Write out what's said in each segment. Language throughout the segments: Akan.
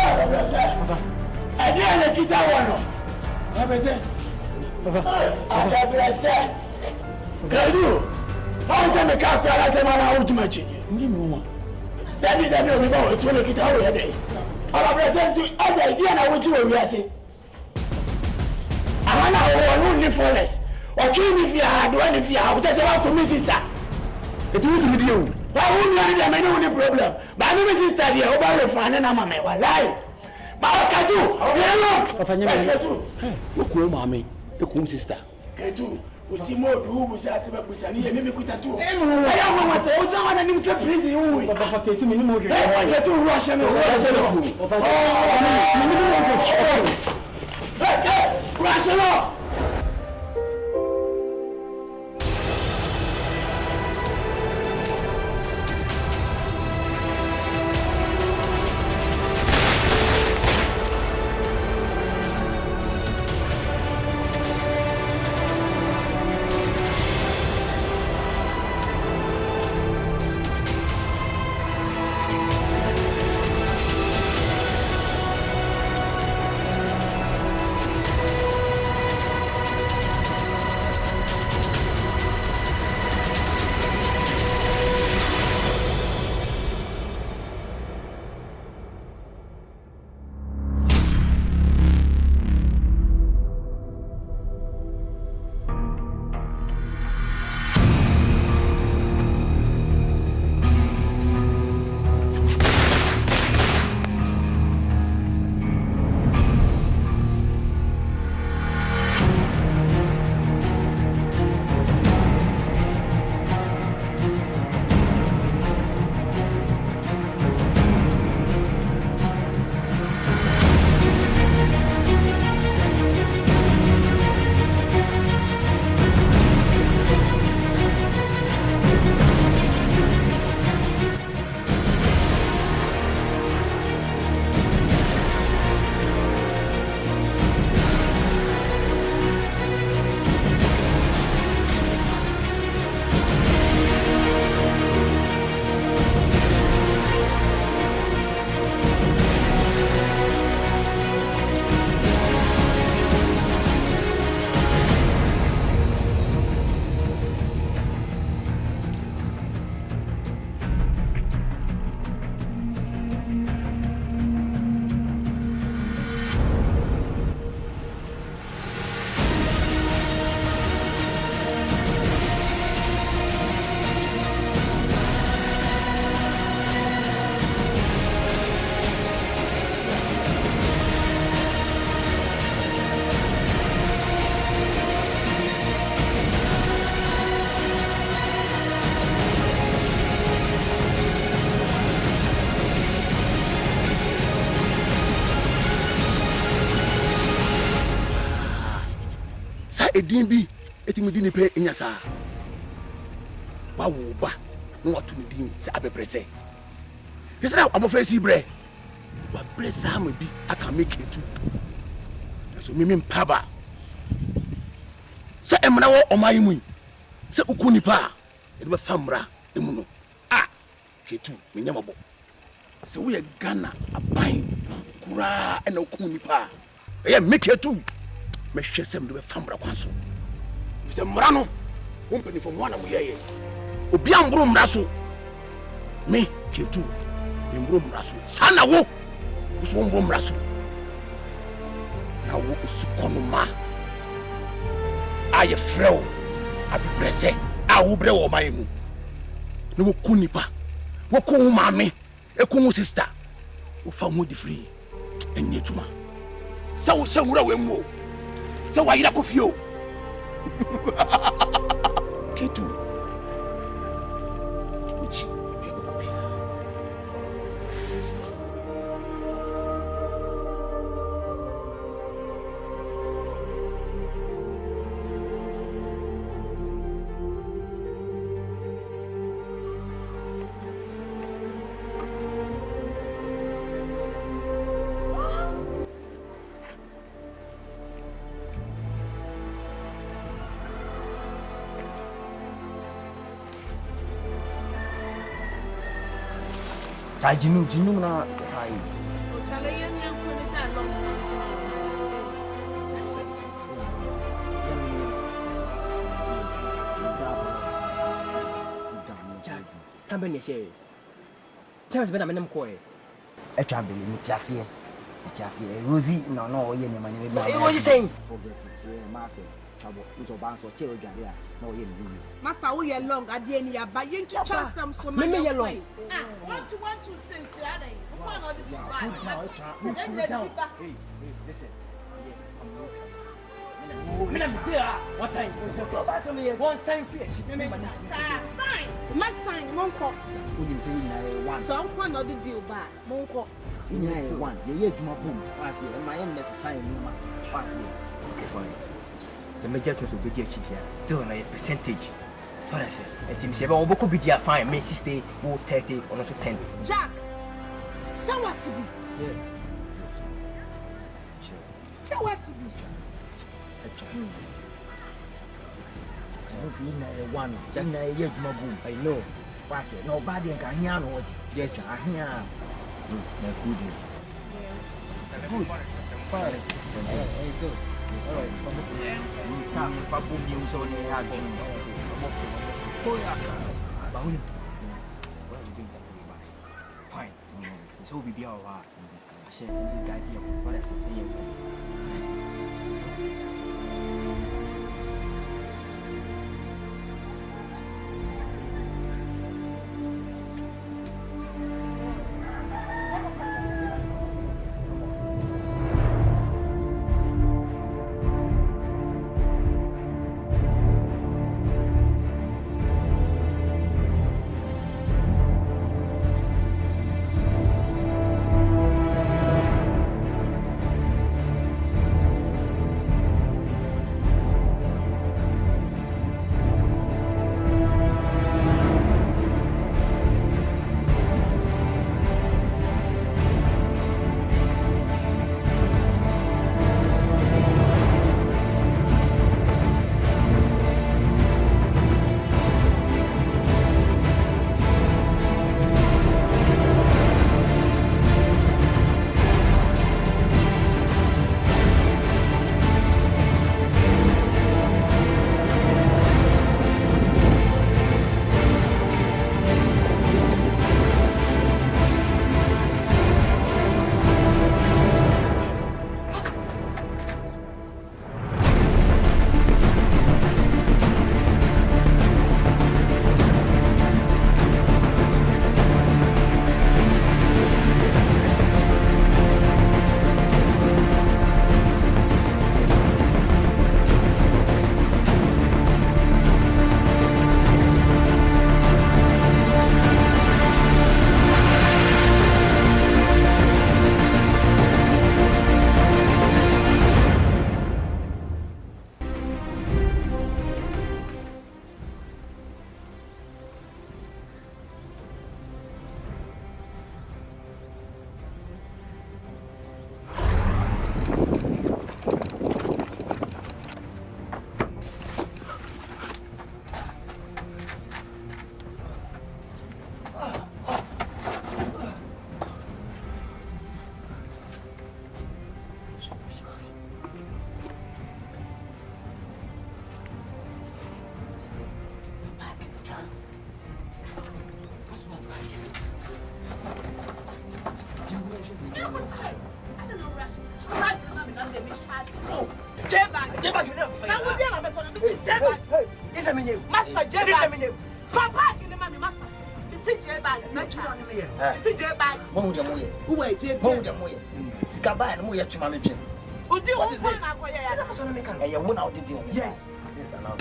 I didn't get that one. Can you? How is that? I said, "Man, I want to match you." That is the reason to make it out of the I present to other idea and I want you to say. I want to only forest. Or kill me if you are doing if you are just about to me, sister. It will be you. I wouldn't have any problem. But I know sister here over the fan and I'm a man. Lie. But I can do. Look, mammy, the cool sister. Utimo do busasa busani mimi kutatu. Aya mama say utawana ni msurprise huyu. Papa ketu mimi mo. Eh tu ruasha no. Ruasha no. Edin bi etimi di ni pe enyasa wa wo ba no watu ni din se abebrese yesa abofra si bre wa bre sama bi aka make it so mimi mpaba se emra wo omayi mu se ukuni pa e be famra emu no ketu menyamabo se wo ye Ghana aban kura e na ukuni pa e make it me hwesem de be famra kwanso se mra no wompani fo mo na mo yeye obi ambro mra so me ketu me mbro mra so sana wo so mbro mra so na wo sukonoma aye freo abibrese a wo bre wo man hu ne wo kunipa wo ko maame e ko sister wo fa mo di free enye juma sa wo sewura we mu sa wa yira kofio ketu tuchi biya kopia Jinu na ai. Chale yan Também é Tell us better than Koi. A chamber, Mitiasia. Rosie, no, you know, What are you saying? Forget it, Master. Trouble, so bounce or children, yeah. No, you know. Massa, we are long at the end, but you can chat some so many many alone. What you want to say, the other? One of the Hey, listen. What's saying? One sign fine. Must sign one call. One. So I'm one of the deal back. One call. In one, the year to my boom. I see, and my own necessary. Okay, fine. The major to be here, do a percentage. So I said, I think several could be there fine, may stay more 30 or also 10. Jack, so what to be? Yeah. So what to be? One, I know. Nobody can hear no. Yes, I hear. Yes, good. Good. Fine. Good. All right. Papu news on the hard. Fine. So we be all right. I said, you guys here for us. Yes.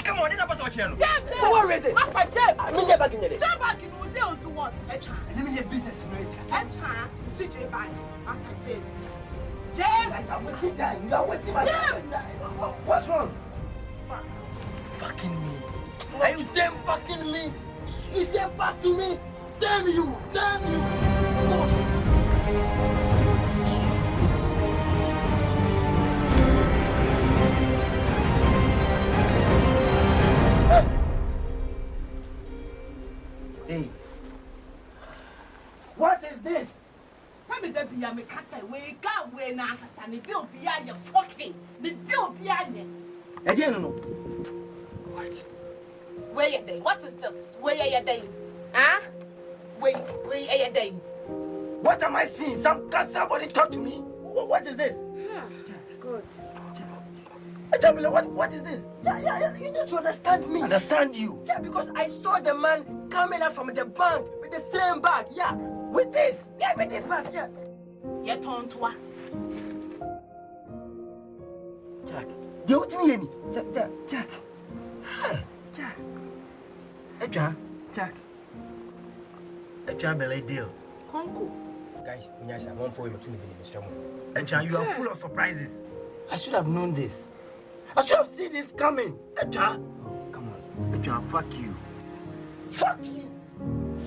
Come on, then I'm going to Jam, where is it? Master Jam. I mean, never get it. Jam back in the deal to what? Let me get business. See Jam back. Master Jam. Jam. I'm wasting time. You are wasting my time. What's wrong? Fucking me. Are you damn fucking me? You said fuck to me? Damn you! Damn you! Hey. What is this? Tell me that be a casta way, got way now, and it will be a fucking. The bill be a Again, no. What? Where are they? What is this? Where are they? Huh? Wait, a day. What am I seeing? Somebody talk to me. What is this? Good. What is this? Yeah, you need to understand me. Understand you? Yeah, because I saw the man coming out from the bank with the same bag. Yeah, with this. Yeah, with this bag. Yeah. You turn to her. Jack. Do you want me? Jack. Jack. Jack, belay deal. Congo. Guys, I'm on for him to be Jack, you are full of surprises. I should have known this. I should have seen this coming. Jack. Oh, come on. Jack, fuck you. Fuck you.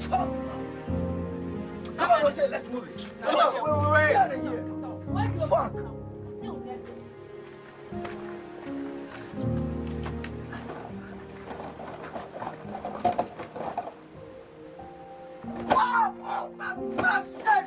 Fuck you. Come on, let's move it. Come on, wait. Get out of here. Fuck. I'm sick.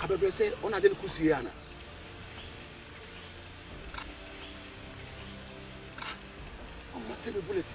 Abebe say ona de kusie ana. Amma se me bullet.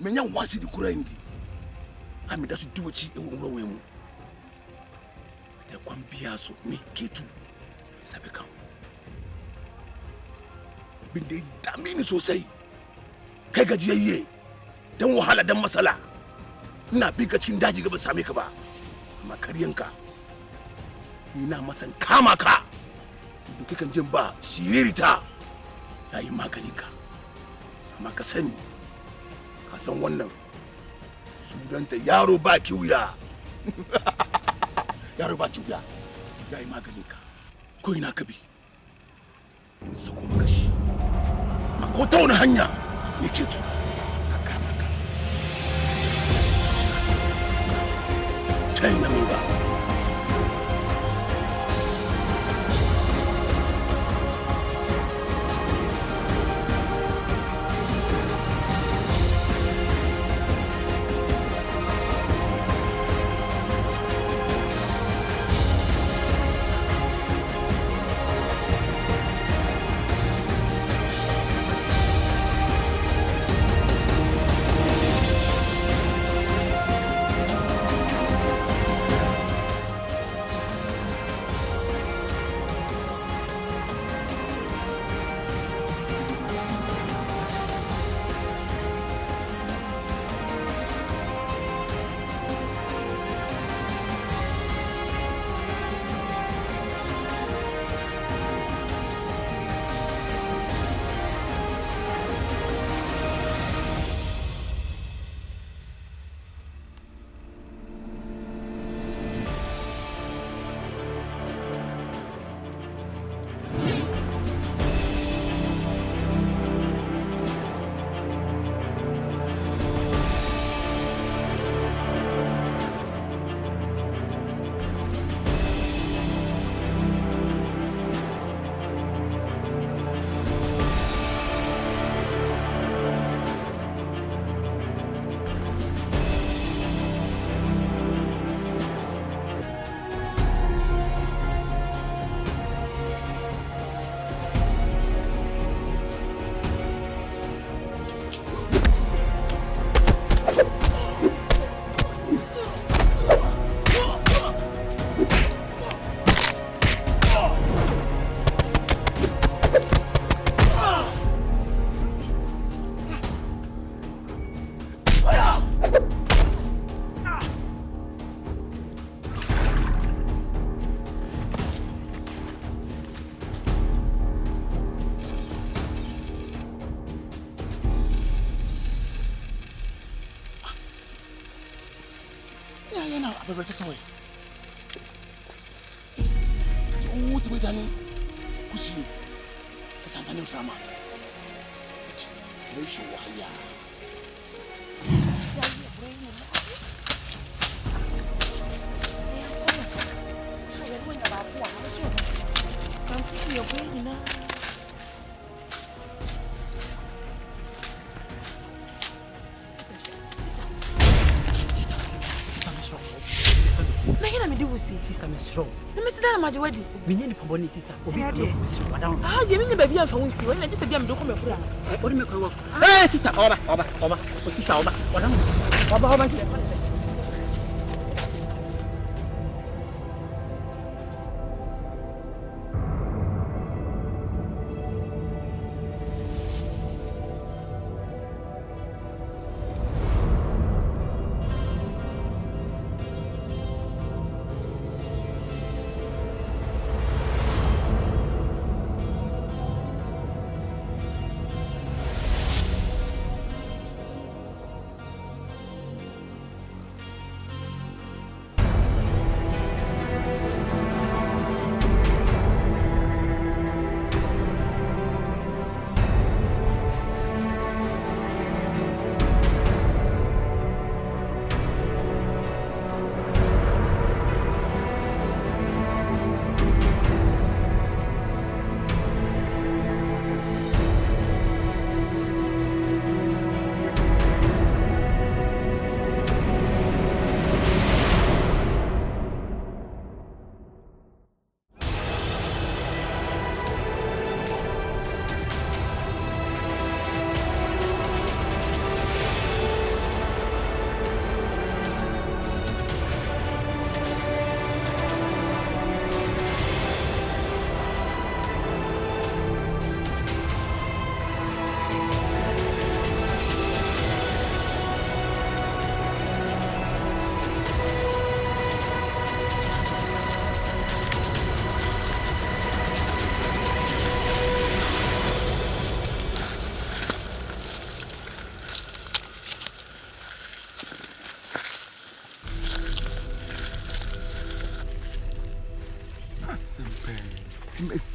Menya wasi di kura indi. Ami da su duwaci e wonro wemu. Da kwan biya so me ketu. Sabe kan. Binde damini sosai. Kai gajiyayye. Dan wahala dan masala. Ina bi ka cikin daji gaba same ka ba. Amma karyanka. Ina masan kama ka. Duke kan jin ba shiririta. Yayi maganinka. Amma ka sani san wannan sudanta yaro ba kiuya yaro ba kiuya yayi maganin ka ko ina ka bi mun sako maka shi amma ko ta wani hanya ne ke tu haka maka kai na mun ba yeah, now, I'm a second way. Oh, to be done. Kushi. It's a name from her. Let's show why. You're going now. Now me do see Sister me strong. me sit down my wedding. Me need to body sister. Obi madam. Ah, you mean baby am for we see when I just be am do come for am. What do me come? Hey sister, oba. Sister oba. Oba.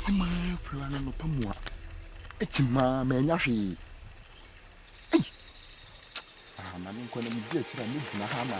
Sima Flana no Pamua. Etima, Menyashi. I'm not going to get to the Mahama.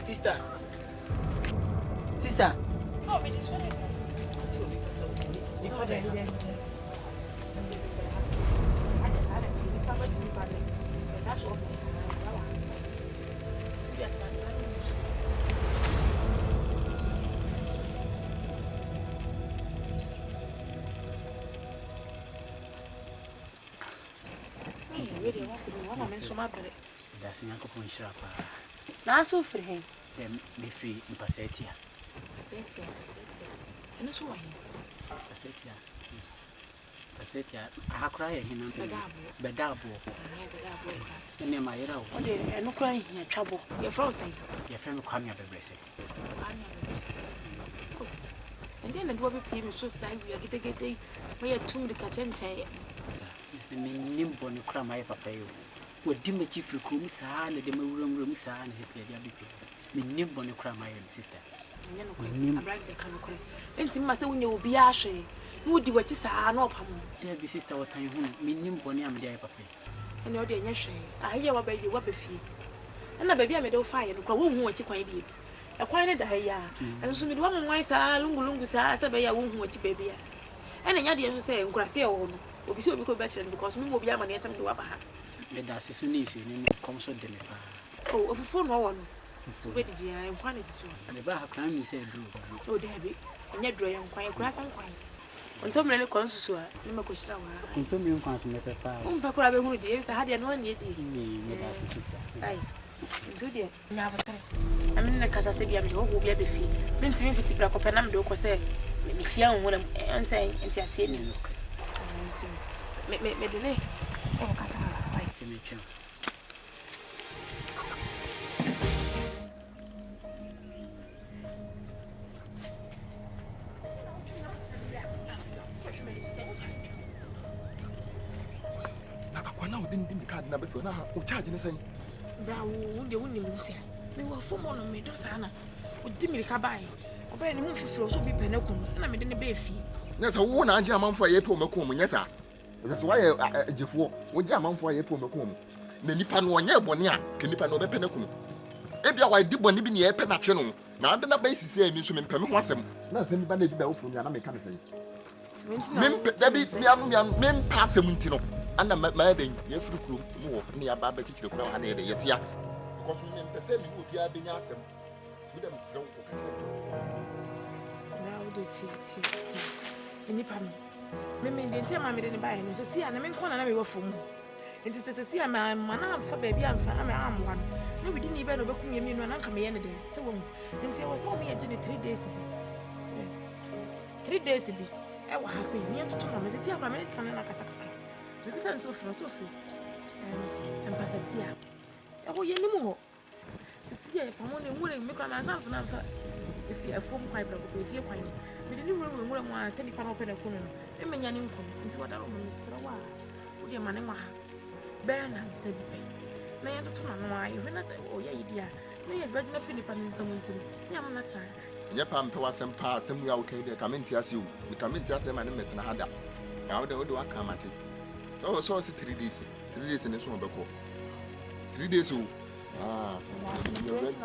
Sister. Sister. Oh, me this one. That's in Uncle Punchapa. Now, so for him. Then be free in Passetia. And so I Passetia, I cry him, Bedabo. And then my hero, and no crying here, trouble. Your frozen. Your friend will come up a blessing. And then the dwarf came so sad we are getting we are too the catching chair. It's a nimble and cry my papa. What do you chief room, sir? Let them room, sir, and his lady. Me nimble and cry my sister. And see, myself when you will be ashy. No, do what is a no pam. Dear sister, what time home, me nimble and I'm there, papa. And you're the yash. I hear what baby what befee. And a baby I made no fire, and go home what you quite be. A quiet day, and so with 1 wife, Lungu, as a baby, I won't watch baby. And another you say, and Gracia will be so better because we will be a man, some do up her. That's as soon as you come so delicate. Oh, of a phone, no one. So where did you? I am one is so. And the bar crime is a group. Oh, Debbie, and yet dry and quiet grass and quiet. On Tom Lenny Consul, no question. And Tommy and Consul, my papa. Papa, who dears, I had no one yet. That's the sister. Guys, do dear. Never say. I'm in the casa, say, I'm your who be a beefy. Means me to black up and I'm doing, say, Miss Young, what I'm saying, and you're feeling. Me delay. Oh, Casa, right to meet you. Didn't the card number for now, or charging the same. Brown, the women say, we were 4 months on me, Dosana, with Dimmy Cabai, or by any who feels so be penocum, and I made in a bay fee. Yes, I won't answer a month for a poor Macomb, yes, sir. That's why Jeff would jam on for a poor Macomb. The Nipan 1 year, 1 year, can Nipan over Penacum. Maybe I did one even near Penachino. Now, the basis say, Miss Women was them. Not anybody bell from the American say. Debbie, men pass a mintino. And I'm marrying your fruit room more near Baba teacher crowd and the Yatia. Because we mean the same would be being asked to them so. Now, the tea. Memen didn't tell mammy didn't buy and see, and I mean, corner I will from. It is to see a man for baby and for I'm one. No, we didn't even overcome me when I come any day. So, and say, I was only at 3 days. 3 days to be. I was saying, near to Thomas, see how American and a Casaka. Because I'm so free. And Passatia. Oh, you know, to see a Pomone wouldn't make myself an answer. If you are from quite probably, if you're quite. We didn't room one and send it open a corner. Let me income into what I want for a while. Would your man and Bernard said, may I not know when I say, oh, yeah, dear. May I bet Philip and someone to me. Yeah, I'm not tired. Yep, I'm to some pass, and we are okay. They come into us, you. We come into us, and I'm in Hada. Now, they will do a come at it. So, 3 days. 3 days in this one, 3 days. Ah, you're right.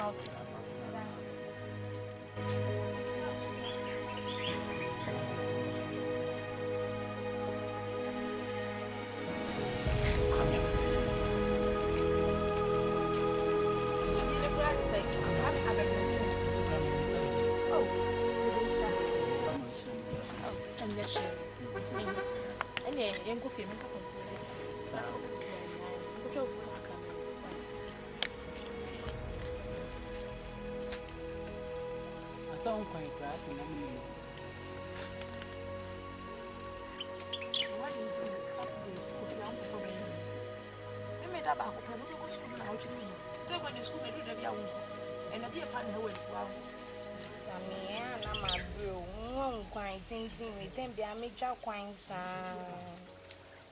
Some quite grass and let me made up our school now. So when the school may do the young and I did find her way to our I'm quite thinking with them be a major quine.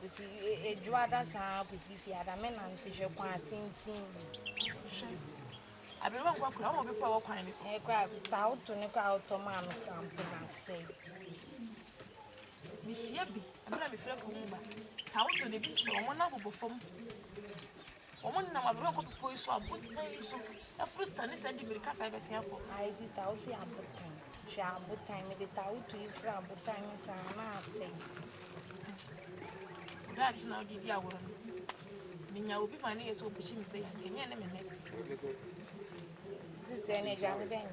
a juada sa Pacifia, the men and tissue quantin. I be wrong what I will be power quine. A crab out to Nico out to man and say. Miss Yabby, I'm not afraid for me. How to the beach or one hour before. One number of rock boys so I put a first and it's a because I was here for. I exist, I'll see a book time. Shall book time with the tower to you for a book time, and say. That's now the hour. Minya will be my name, so pushing me say, can you name it? Sister, and a jolly bang.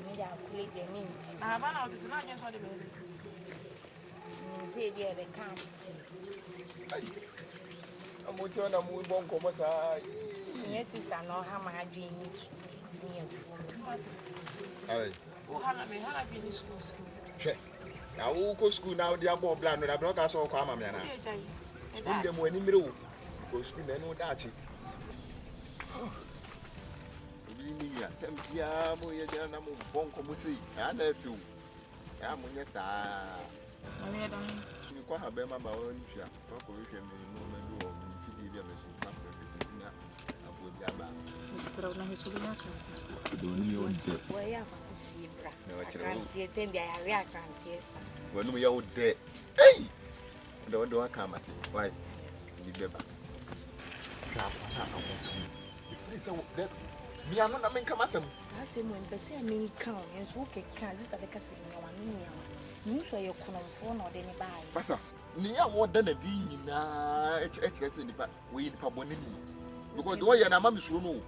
Maybe I'll play the mean. I have an out, it's not just for the baby. Say, dear, they can't see. I'm going to move on. Your sister know how my dream is near for Hey, Oh, Hannah, may have been in school. check. Now, who go school now? The above plan with a broadcast or come, man. When them when in middle, go school, then no dachi. Tempia, Moyana, Bonko Musi, and a few. I'm on your side. You can't have them about own share. Papa, we can be no man do or feed them as Throw na his children. where you have to see, bra. I can't see it, then I can't see. when we are there. Hey! Don't do I come at it. Why? You get back. If they say that, me are not a man come at them. I say, when they say I mean, count and smoke a can, this is the casino. You saw your corner phone or any buy. Passa, near what done a dean in HS in the back, we in Pabonini. Because the way your mammy should know.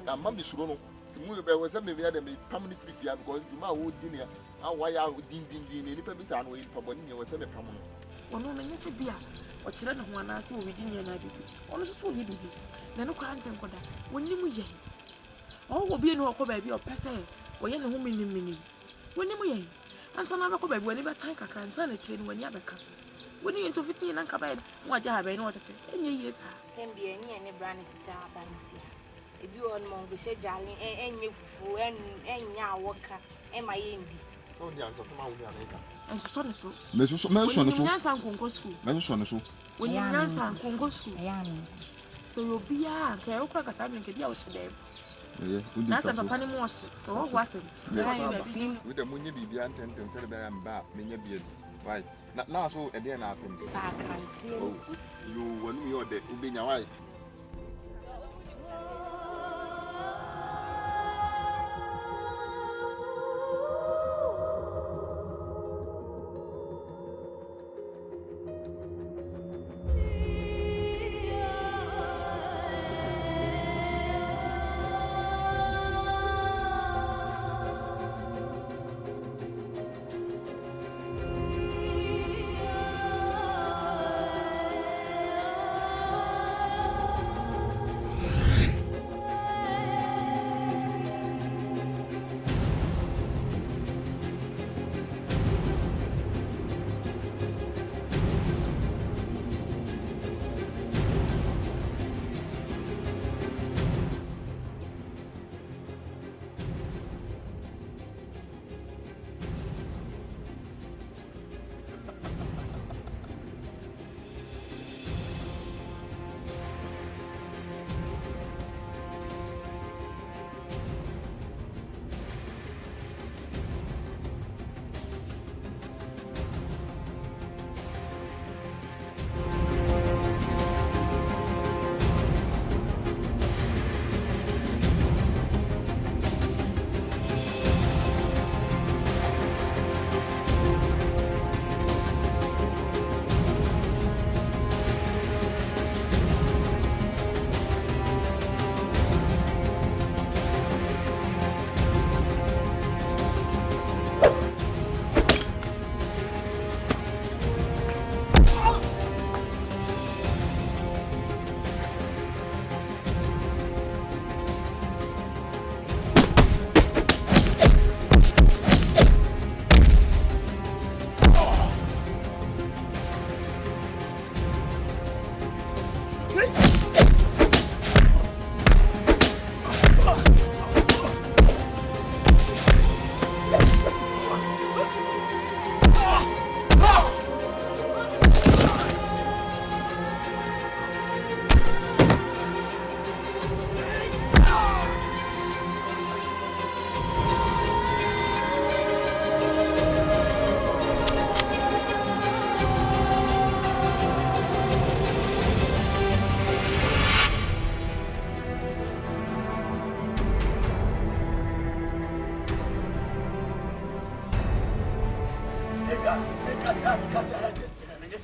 A mammy should know. The movie was a maybe had a permanent free because you might would dinner. How why I would din any purpose and wait for Bonnie was a permanent. One woman is a beer, or children who are asking within your life. Also, so he did. Then no can't tell that when you move. All will be no baby or passe, or young woman in meaning. When you move, and some other baby whenever time can send a train when you have a cup. When you into 15 and come what you have I know what it is. And yes, Can be any brand to our if you on Mongo, say Jolly, and you fool, and ya walker, and my indie. Don't answer some out there. and so on. Congo school. When you answer Congo school, so you'll be a care of a time and get out today. That's a papa was or wasn't. With the money be beyond 10 and said I am back, many beard. Why? Not now, so a day and a half. You, when we are there, will be your wife.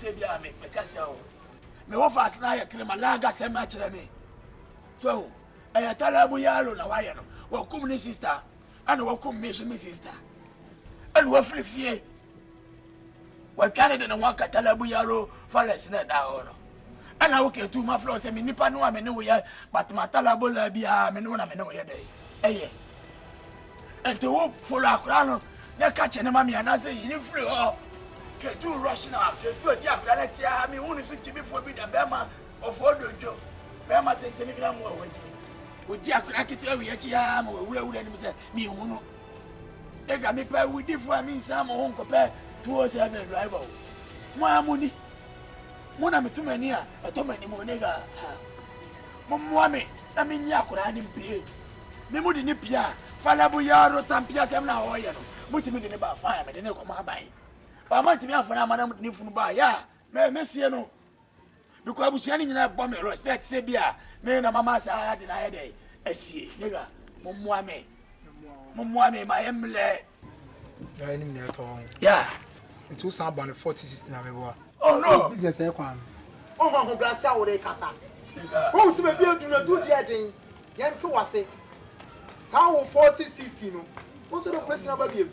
say be a me kasa o me wo fast na ya kremalaga se ma kire me so e tala bu yalo na wa ye no wo kum ni sister ana wo kum me so me sister ana wo frifie wo kare de na wa katala bu yalo fales na da ho no ana wo ke tu ma flow se me nipa no wa me ne wo ya but matala bo la bia me ne wo na me ne wo ye dey eye ente wo follow akra no na ka che ne ma me ana se yin free ho ke tu rush na ke tu di akra na tia me hu ni so tibi fo bi da be ma ofo dojo be ma tenteni gram wo wa di akra ke tu awi tia ma wo wura ni me se me hu no e ga me pa we di fo mi nsa mo ho nkope 207 driver mo amuni mo na metumani a etomani mo ne ga mo me na me nya akra ni mpie me mo di ni pia fala bu yaro tampia sem na ho ye no mutimi di ne ba fa me de ne ko ma ban ba ma timi afana ma na ni funu ba ya me sie no because abusia ni nyina bo me respect se bia me na mama sa de na ye de asie nega mo mo me ma emle ya ni me to ya into some ban 40-60 na me bo oh no business e kwan Oh, ho brasa wo de kasa. Oh, se be bi aduna do di adin. Yen ti wase. Sa wo 40-60 no. Wo so the question about bi.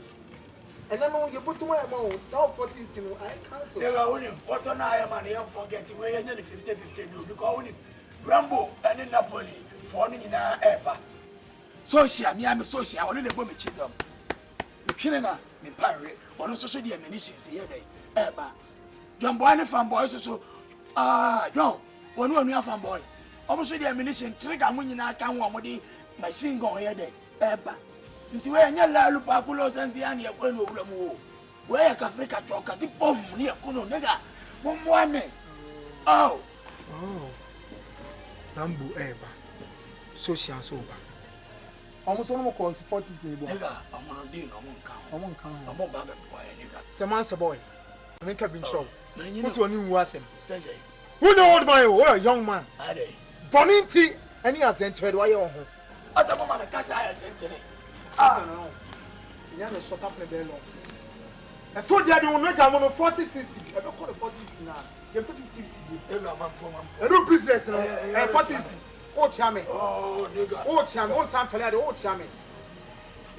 And then you put to my amount. Sa 40-60 no, I cancel. They are only what on I am and you forget we are 50-50 no because only Rambo and Napoli for ni na epa. Social me am social only the bomb chidom. The kinena me parry on social the ammunitions here dey eba. John boy and fanboy so John, one you are fanboy. Almost the ammunition trigger when you not can one the machine gun here there. Eba. Into where you la papulos and the anya when we will. Where a Africa truck at the bomb near Kuno nigga. One oh. Nambu eba. Social sober. Almost no more calls 40 nigga. I'm on a deal, I'm on count. I'm on bad boy, nigga. Some answer boy. I make a been show. What's your new was him? Who know what my oh, young man? Ade. Boninti, and he has entered why you're home. As a woman, I can't say I attempted it. No. You have a shot up the bell. I told you I don't make a money 40-60. I don't call it 40-60 now. You have 50-50. I do business now. 40-60. Oh, Chammy. Oh, nigga. Oh, Chammy. Oh, Sam Fella. Oh, Chammy.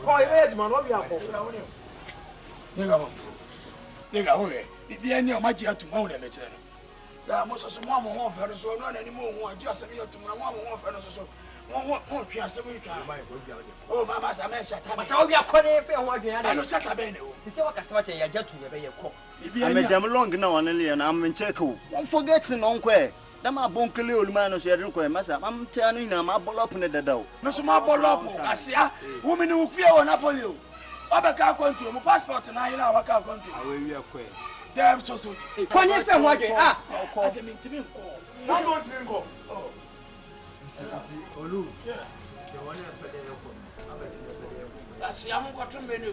Oh, yeah, man. What we are for? Nigga, okay. Bibi any o magia to mo na meche no. Da mo so mo mo ho fe no so no na ni mo ho agia se bi to mo mo ho fe no so mo twa se mo twa. Oh mama sa me shata. Masa obi akore fe ho adwen ade. No shata be ne o. Se wa kasa wache ya jatu be ye ko. Bibi any. I'm a long na one le na am check o. Won forget no nkwe. Da ma bonkele oluma no so ye nkwe masa am tia no ina ma ball up ne dada o. No so ma ball up asia. Wo me ni wo fie wo Napoli o. Obeka kontu mo passport na ila waka kontu. Awe wi akwe. Damn so so. Konye fe ho adwen As a mintimi nko. That's one thing go. Oh. Olu. Yeah. The one that pede yoko. Abedi pede yoko. That's ya mo kwatro me ne go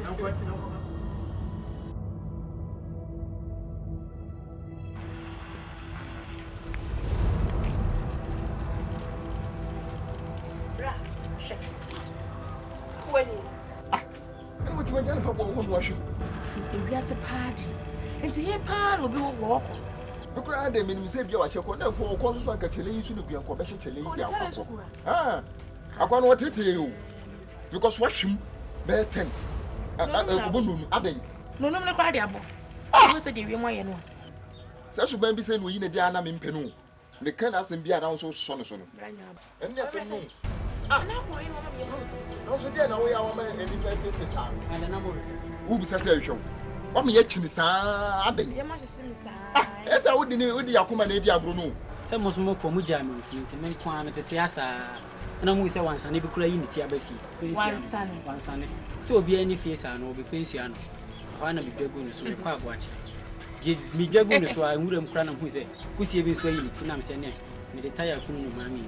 no. Bra, chef. Kwani. And what you want to for wash you? We are the party. And here pan will be walk. Look at them in say you are shako na for cause so ka chele yisu no gyan ko be chele yi akwa. Ah. Akwa no what it you. Because what him be 10. Obonu aden. No no me kwa de abo. I say dey we mo ye no. Say so ban bi say no yi na dia na me mpenu. Ne kan asem bi ara so so no so no. Branya abo. And yes no. Ah na ko yi no me house. No so dia na wo ya wo ma eni tete sa. and na mo. Wo bi say hwe. What me yet sa aden. Ye ma hyehyem sa. Esa wo di yakoma na edi agro no. Se mo so mo ko mu jam mi fi nti men kwa me tete asa. Na mo se wansa ne bi kura yi ne ti abafi. Wansane. Se obi ani fie sa no obi pensua no. Wa na bi dwagu no so me kwa aboache. Je mi dwagu no so a nwuram kura na hu se kusie bi so yi ne ti na me se ne me de tire kunu no mami.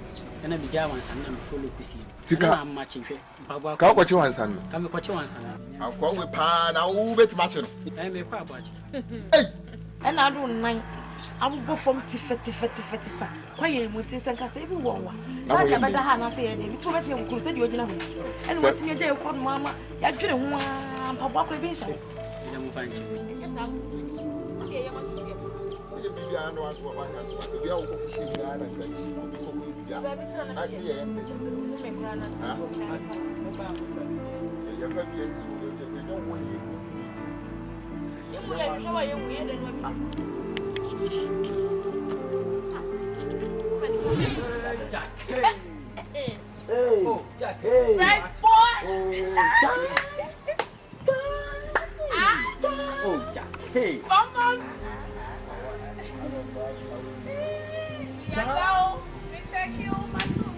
Na bi ja wansa na me follow kusie. Na ma chehwe. Baba Ka ko chi wansa no. Ka me ko chi wansa no. Akwa we pa na wo beti ma che no. Me kwa aboache. Hey. And I don't mind. I will go from tifa. Quiet, Mutis and Casa, every one. I never had a say, and it's what you could say you know. And what's in your day called Mamma? I didn't want Papa Vision. You don't find you. Okay, you must see. no one so one has to be able to see the other guys. Jack. Right, boy. Jack. Hey. Come on. Hello. Me check you, my two.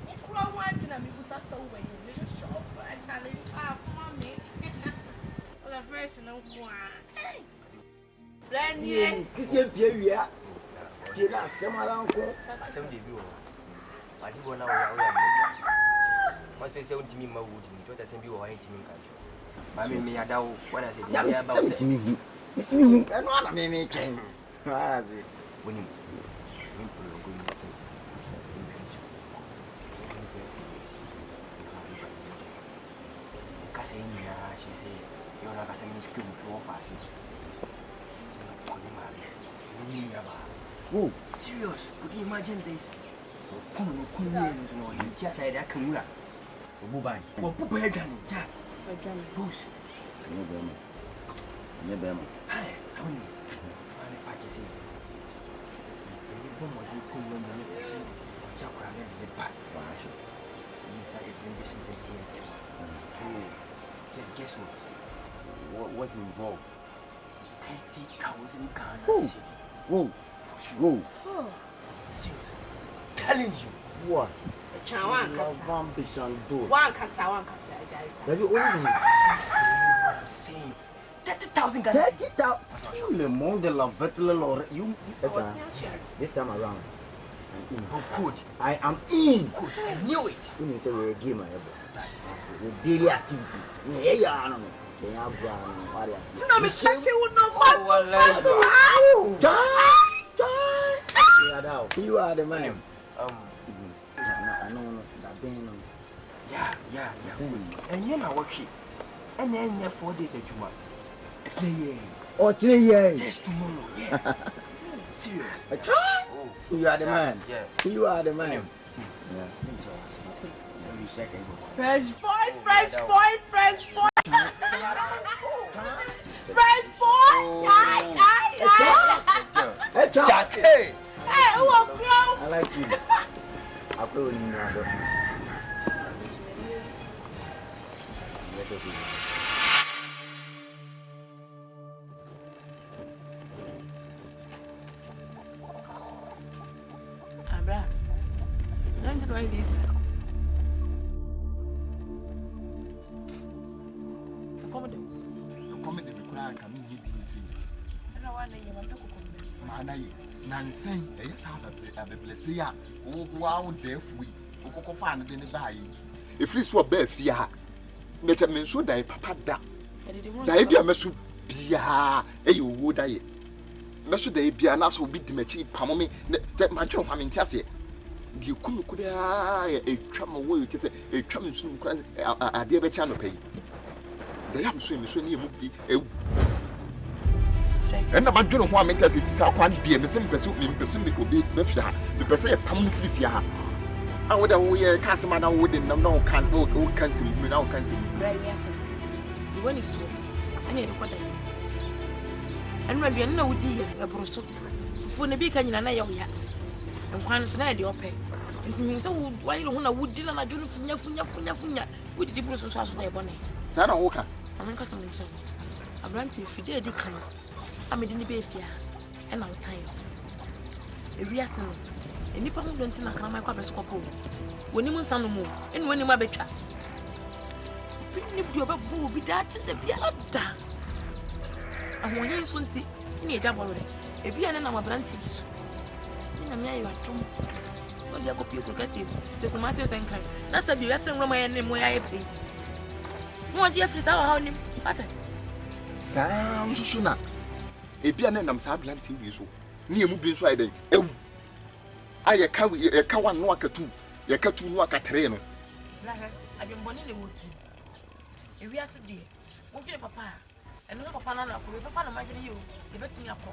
If you are one thing, I'm going to say when you make a shop, I challenge half mommy. Well, a version of one. Brand new. This is Pierre. Pierre, some around. Assembly view. I do want to once I say to me, my wood, what I send you or anything in country. I mean, me, I know what I said. Yeah, about it. It's me. I know I'm a change. When you she said, you're not a semi people fast. Oh, serious? Could you imagine this? Just said that can run. Bubai. Well, Bubai again. Jack. Bruce. Never. Hey, Tony. I'm a patchy. It's a little more you could run the little chapter and the back. Inside the condition to see it. Just guess what? What's involved? 30,000 Ghana. Whoa. Seriously. Telling you. What? Chawan ambition do. One kasa. Baby, what is it? Just believe what I'm saying. 30,000 Ghana. 30,000. Le monde la vettle or you. This time around, I'm in. Oh, good. I am in. Good. I knew it. You say we're a gamer, with daily activities. Yeah, no. They have No, me check you with no fun. You are the man. I know that thing. Yeah. And you know what she? And then 4 days at you. Oh, 3 years. Just tomorrow. Yeah. Serious. You are the man. Yeah. You are the man. Fresh boy. Fresh boy. Jack. Hey, who are I like you. I play with you now. Abra, don't you know this? Come to the crack and you be Manaye, Nansen, a sound of the Blessia, wow, there we, who find it in the bay. If this were bare fear, let a man so die, Papa da. Die be a mess be a you would die. Measure they be an ass will beat the machi, Pamomi, that my chum, I mean, Tassie. You could a tram away, a tram soon cries a dear channel pay. They am swimming, so near would be a. And about doing what makes it is our one dear, Miss Pursuit, Pursuit will be Befia, the Pursuit Pam Fifia. I would have we a Casamana wouldn't know can't go, can't see me now, can't see me. You want to see? I need to put it. And maybe I know dear, a brochure for the big canyon and I am yet. And one is an idea of pay. And to me, so why you want a wood dinner? I do funya with the brochure house of their bonnet. Sana Walker. I'm not custom himself. I ran to if you did, you can. I'm in the base here, and our time. If we are saying, and if I don't think I can make a best couple, when you want some more, and when you are better, if you are a be that the Biada. I want you soon see in a job already. If you are an aplenty, I'm here, you are true. What you could you get him? Say, Kumawood and kind. That's a beauty and Roman name where I pay. What Jeffrey, our name, Ataa. Sam Susuna. A piano and aplenty is so near moving so I day. I can't walk a two, a cartoon walk at Reno. I've been born in the wood. If we are today, won't get papa. ɛno papa na ko papa na madwene yo yɛbɛtumi akɔ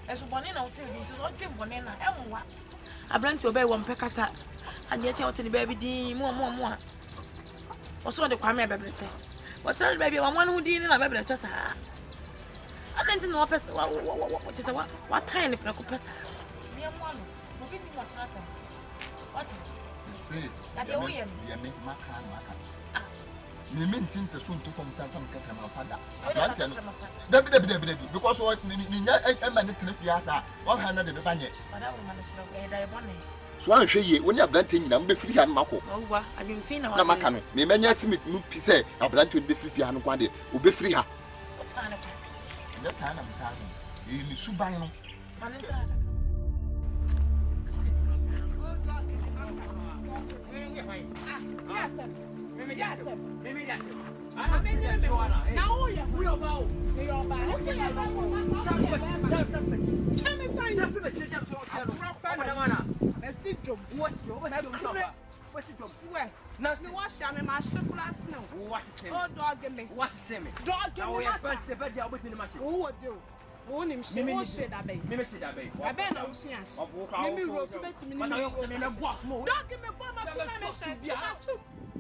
ɛso bɔne na wote bi nti so ɔdwe bɔne na ɛmwa abranti obey wɔ mpɛ kasa adeɛ kyɛ wote ne baabi din mo a ɔso de kwame bɛbrɛtɛ wɔtɛ ne baabi wɔn ho din na bɛbrɛtɛ saa aplenty no pɛ wɔte sɛ wa tan ne prɛko pɛ saa me mo ano obi ni mo kyerɛ sɛ what say adeɛ wo yɛ me maka me maintain the soon to from some my father. Debbie, because what me fiasa, 100 the banye. So I'm sure you when you're planting, I'm be free and Mako. Oh, I've been feeling no Macano. Me many see me say, I'm planting to be free and one day, will be free her. That time I'm telling you, Subano. Yes, sir.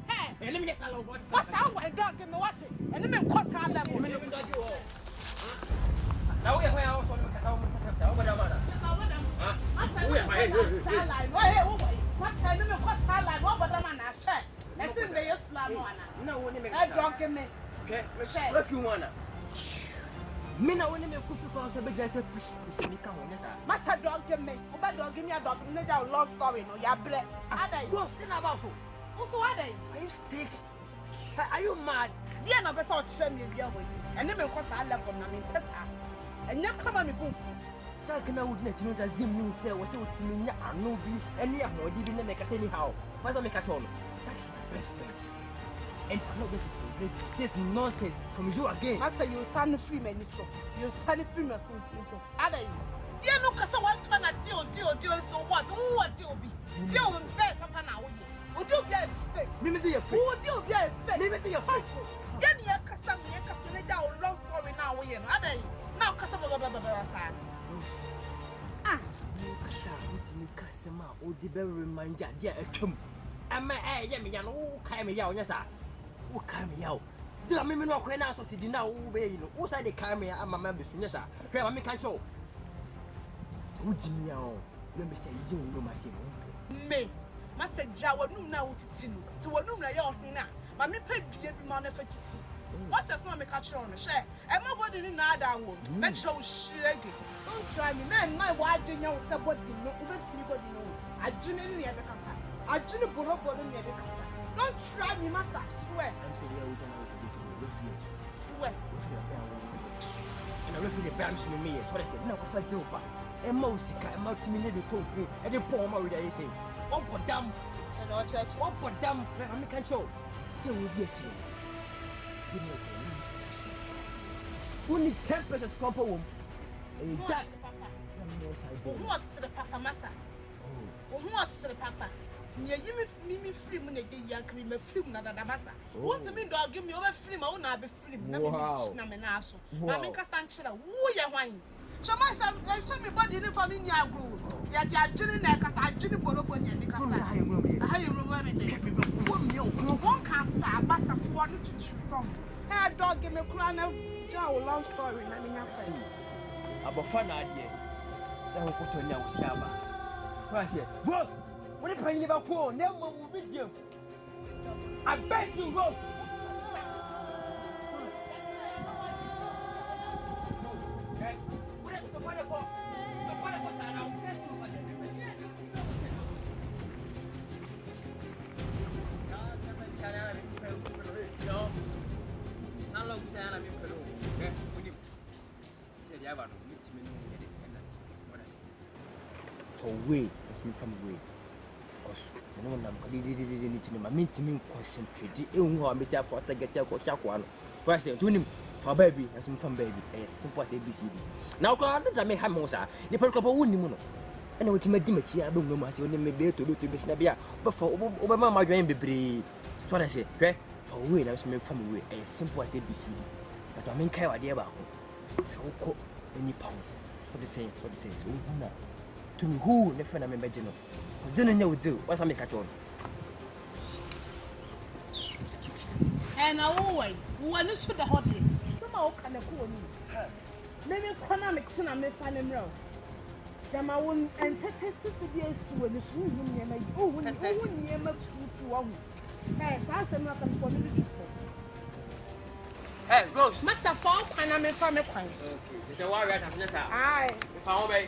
Hey, let me get a little what's our dog in the water? And let me cut her level. Now we are also over the water. What time do you cut her like over the man? I check. Let's see where you plan one. No one in a drunk in me. Okay, look, you wanna. Mina woni me kufu ko so be just push me come on sir. Master dog give me. Oba dog give me a dog. No ja love story no ya bre. Adai. Go sit about so. Also adai. Are you sick? Are you mad? Dia na be so chere me bia ho. Ene me kwata level na me pesa. Enya kama me bu. Ta Kumawood na chino ta zim me say wo say otimi nya ano bi ene ya hodi bi na me ka say ni how. What's me ka tell me? That is my best friend. And I'm not going to tolerate this nonsense from you again. Master, you stand free, man. You stand free, man. Ada you? You know, cause one time I deal. So what? Who what deal be? Deal with bad papa now. Who do be a mistake? Me do your face. Who do be a mistake? Me do your face. Then you custom down long story now. You know, ada you? Now custom Ah. You custom. Oh, the very reminder. Yeah, come. I'm me ya no kai me ya onya sa wo kai me ya o de me no kwena na so sidi na wo be yi no wo sai de kai me ama ma be sunya sa hwe ma me kan cho so wo di me ya o me be say yi wo ma se me ma se ja wo num na wo titi no so wo num na ya ohun na ma me pa due bi ma na fa titi what else ma me ka cho no hwe e ma body ni na ada wo na cho shirege don't try me na wa adwenya wo se body no wo be timi body no adwene ni e be kan I didn't put up on the don't try me, master. Swear. I'm saying, swear. And I refuse the bams in me. What I said, no, if I do, a mosika, a multi-minute talk, and a poor more with anything. Oh, for damn. And our church, oh, for damn. I'm a control. Till we get you. Only 10% of proper woman. And that. Who wants to the papa, master? Who wants to the papa? Yeah, you me film na dey yakri me film na dada basa. Want me dog give me over film I na be film na me na me na so. Na me kasa nchira wo ye hwan. So my some show me body ni for me nya agro. Ya dey adwene na kasa adwene borobo nya dey kasa. Ha you remember me dey. Wo me o won kasa basa for no to from. Hey dog give me kura na jaw long story na me nya fa. Abofa na ade. Na ho ko to nya wo siaba. Kwa se. Go. What if I never call? Never will be you. I bet you will. Okay? Whatever the wonderful. The wonderful side, I'll bet you. No. How long is I in Peru? Okay? When you said, yeah, but for way, it's me from way. No, I'm didn't my mean to me concentrate. You are Mr. Potter gets a chakwan. President to him for baby as from baby, as simple as ABCD. Now, I may have Mosa, the purple wound. And I will make Dimitri, I don't know much, you may be able to do to be snappy, but for Obama, my grand baby. So I say, for way, I was made from away as simple as ABCD. But but I mean care idea about so any pound for the same so to me who the friend I'm imagining didn't know do what's I make a job and always one is for the hot day come out can cool me maybe economics and I'm a fan and row Dama won and test the years to when the school near my own near my school to one. Hey, that's enough for the people. Hey, Rose, Mr. Falk, and I'm a family. Okay, the warrior has not. Aye, if I obey.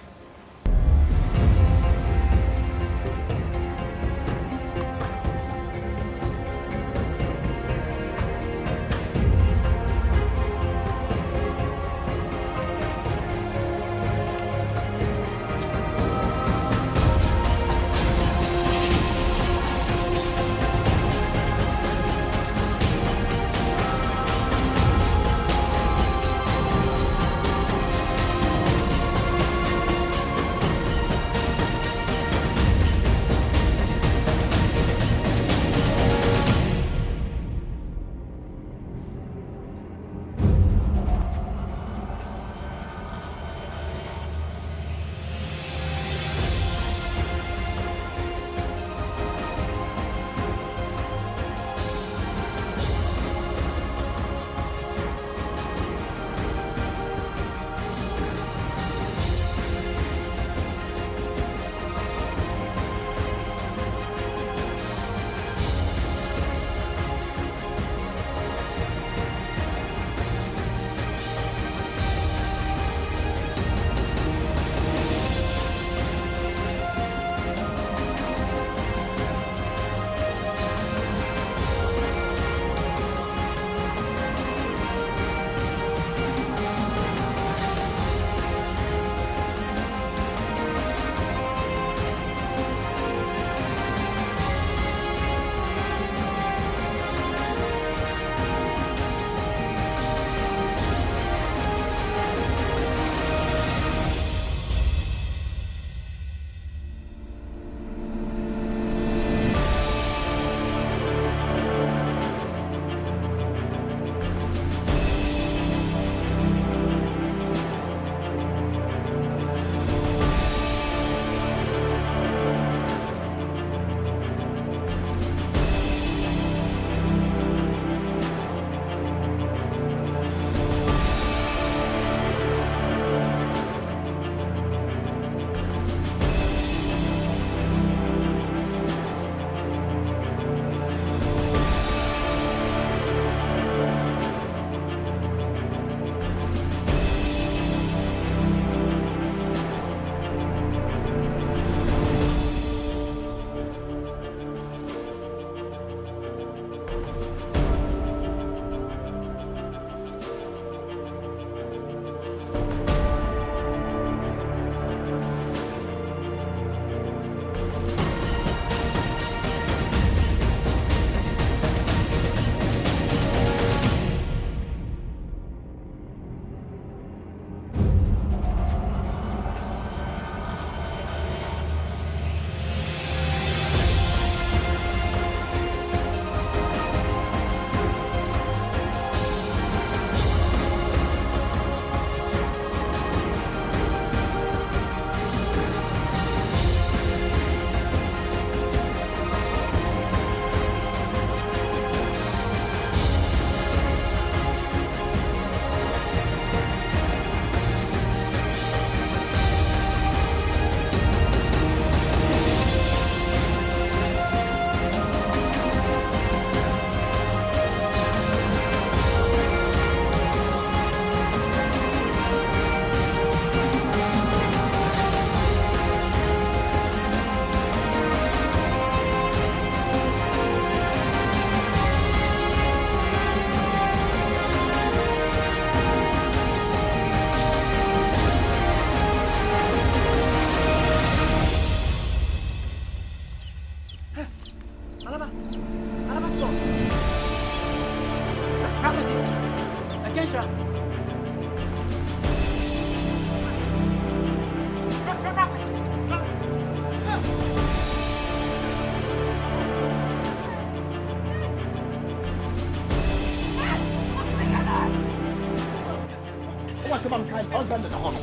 Vandam na hono.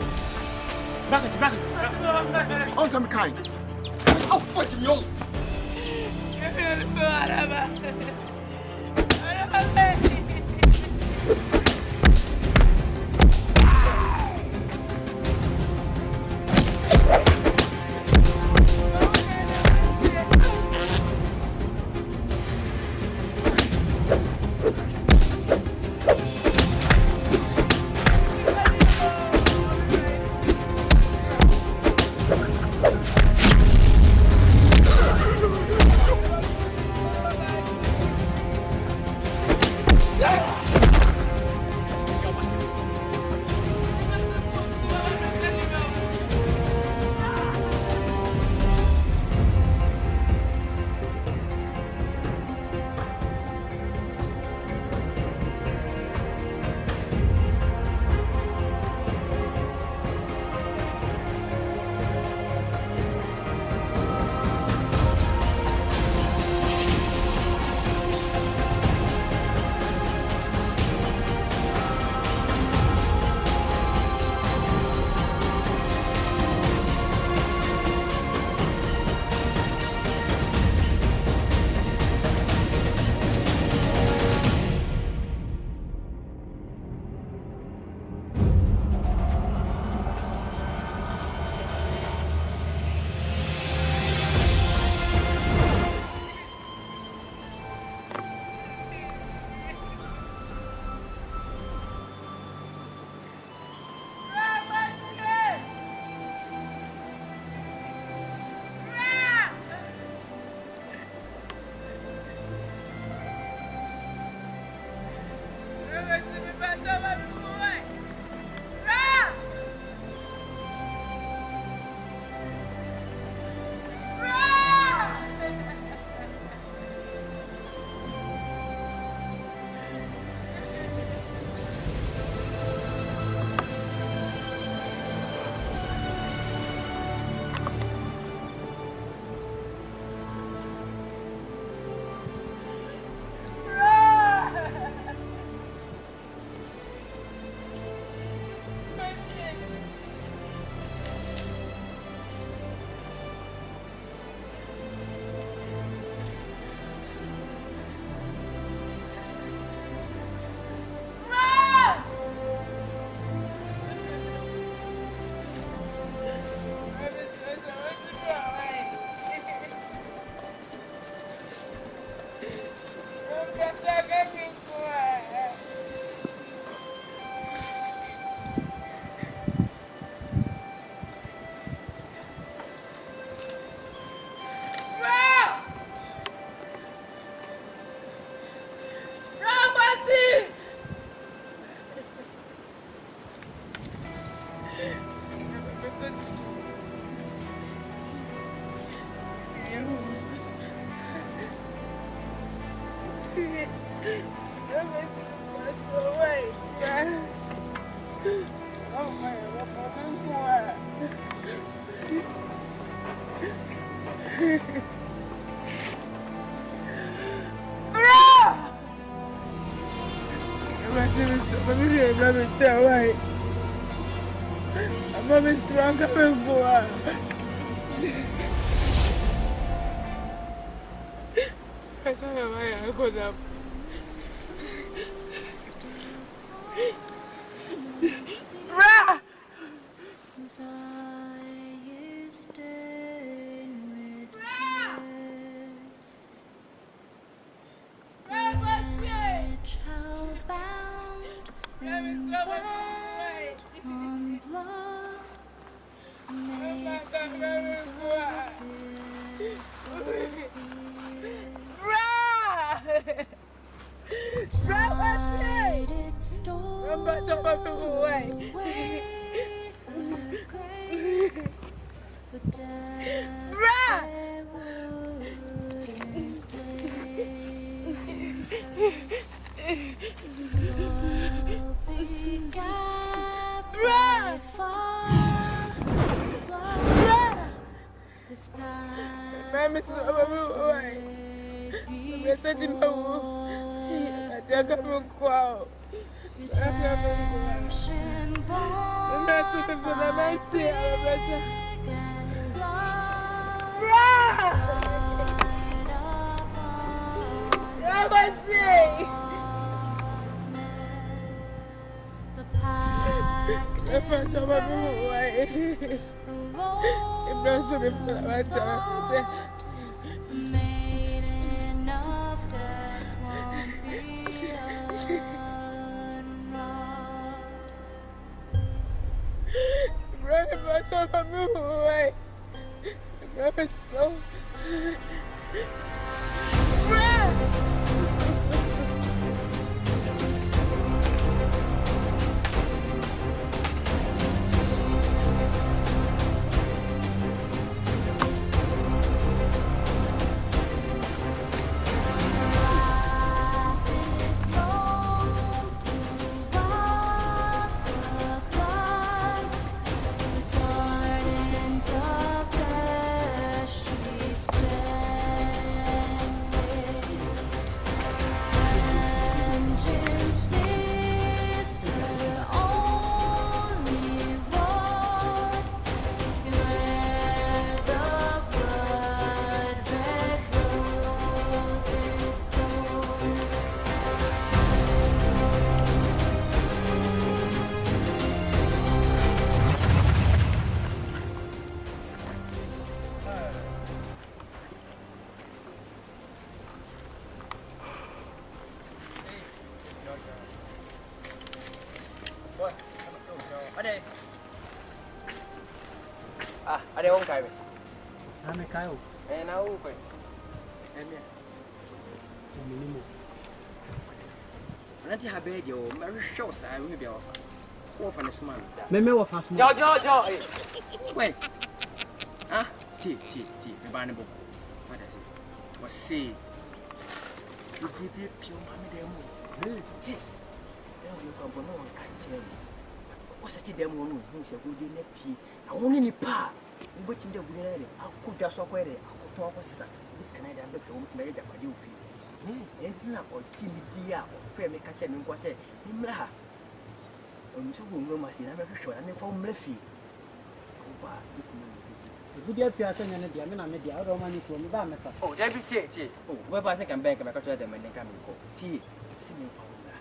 Brackets. On some kind. Oh, what you know? Ada orang kaya. Ame kayo. Nau kau. Eme. Minimo. Nanti habis dia, mari show saya ini dia. Kau panas semua. Meme wa fa suma. Jo. Wait. Ah, ti. Bana buku. Pada sih. Wasi. Dia pion kami demo. Yes. Saya mau kau nak kancing. Wasa ti demo nu, saya kau dia nepi. Awon ni pa. Ubetim dia bunya ni. Aku dah so aku ada. Aku tahu aku sah. Bis kana dia ambil film tu mereka dapat dia ufi. Ensina o timi dia o fe me kacha me kwase. Nimla. Msugu ngoma sina me hwehwe na me fa mlefi. Oba. Dia piasa nyane dia me na me dia ro mani ko me ba me fa. Oh, dia bi tie. Oh, we ba se kan bank me kacha da me ne kan me ko. Tie. Se me fa wala.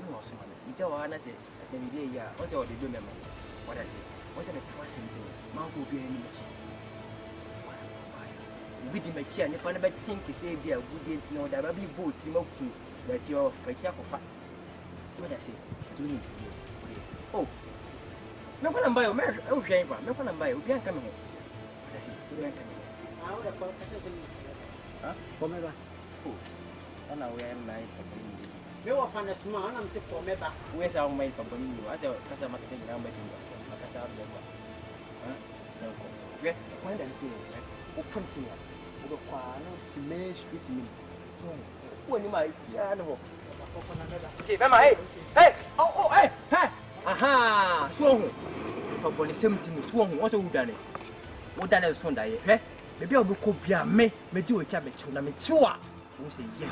No so ma. Ija wa na se. Ate bi dia ya. O se o de do me ma. What I say. What's the question? Man for being in the with the machine, if I never think you say, dear, we didn't know that I be both Timothy that you are for Chaco fat. What I say? Oh, no one buy a marriage. Oh, shame, no one buy. We can't come home. What I say? We can't come home. I would have thought that. Come over. Oh, on our way, my you are from a small, I'm sick for me back. Where's our mate for you? I said, because I'm making around making myself. No, okay, when I'm here, open here. Over no cement street me. So, when you might, yeah, no. Hey! Oh, hey! Aha! Swung! For the 17 swung, what's all done? What done is Sunday, eh? Maybe I'll go be me do a cabbage, and I'm sure. Who say yes?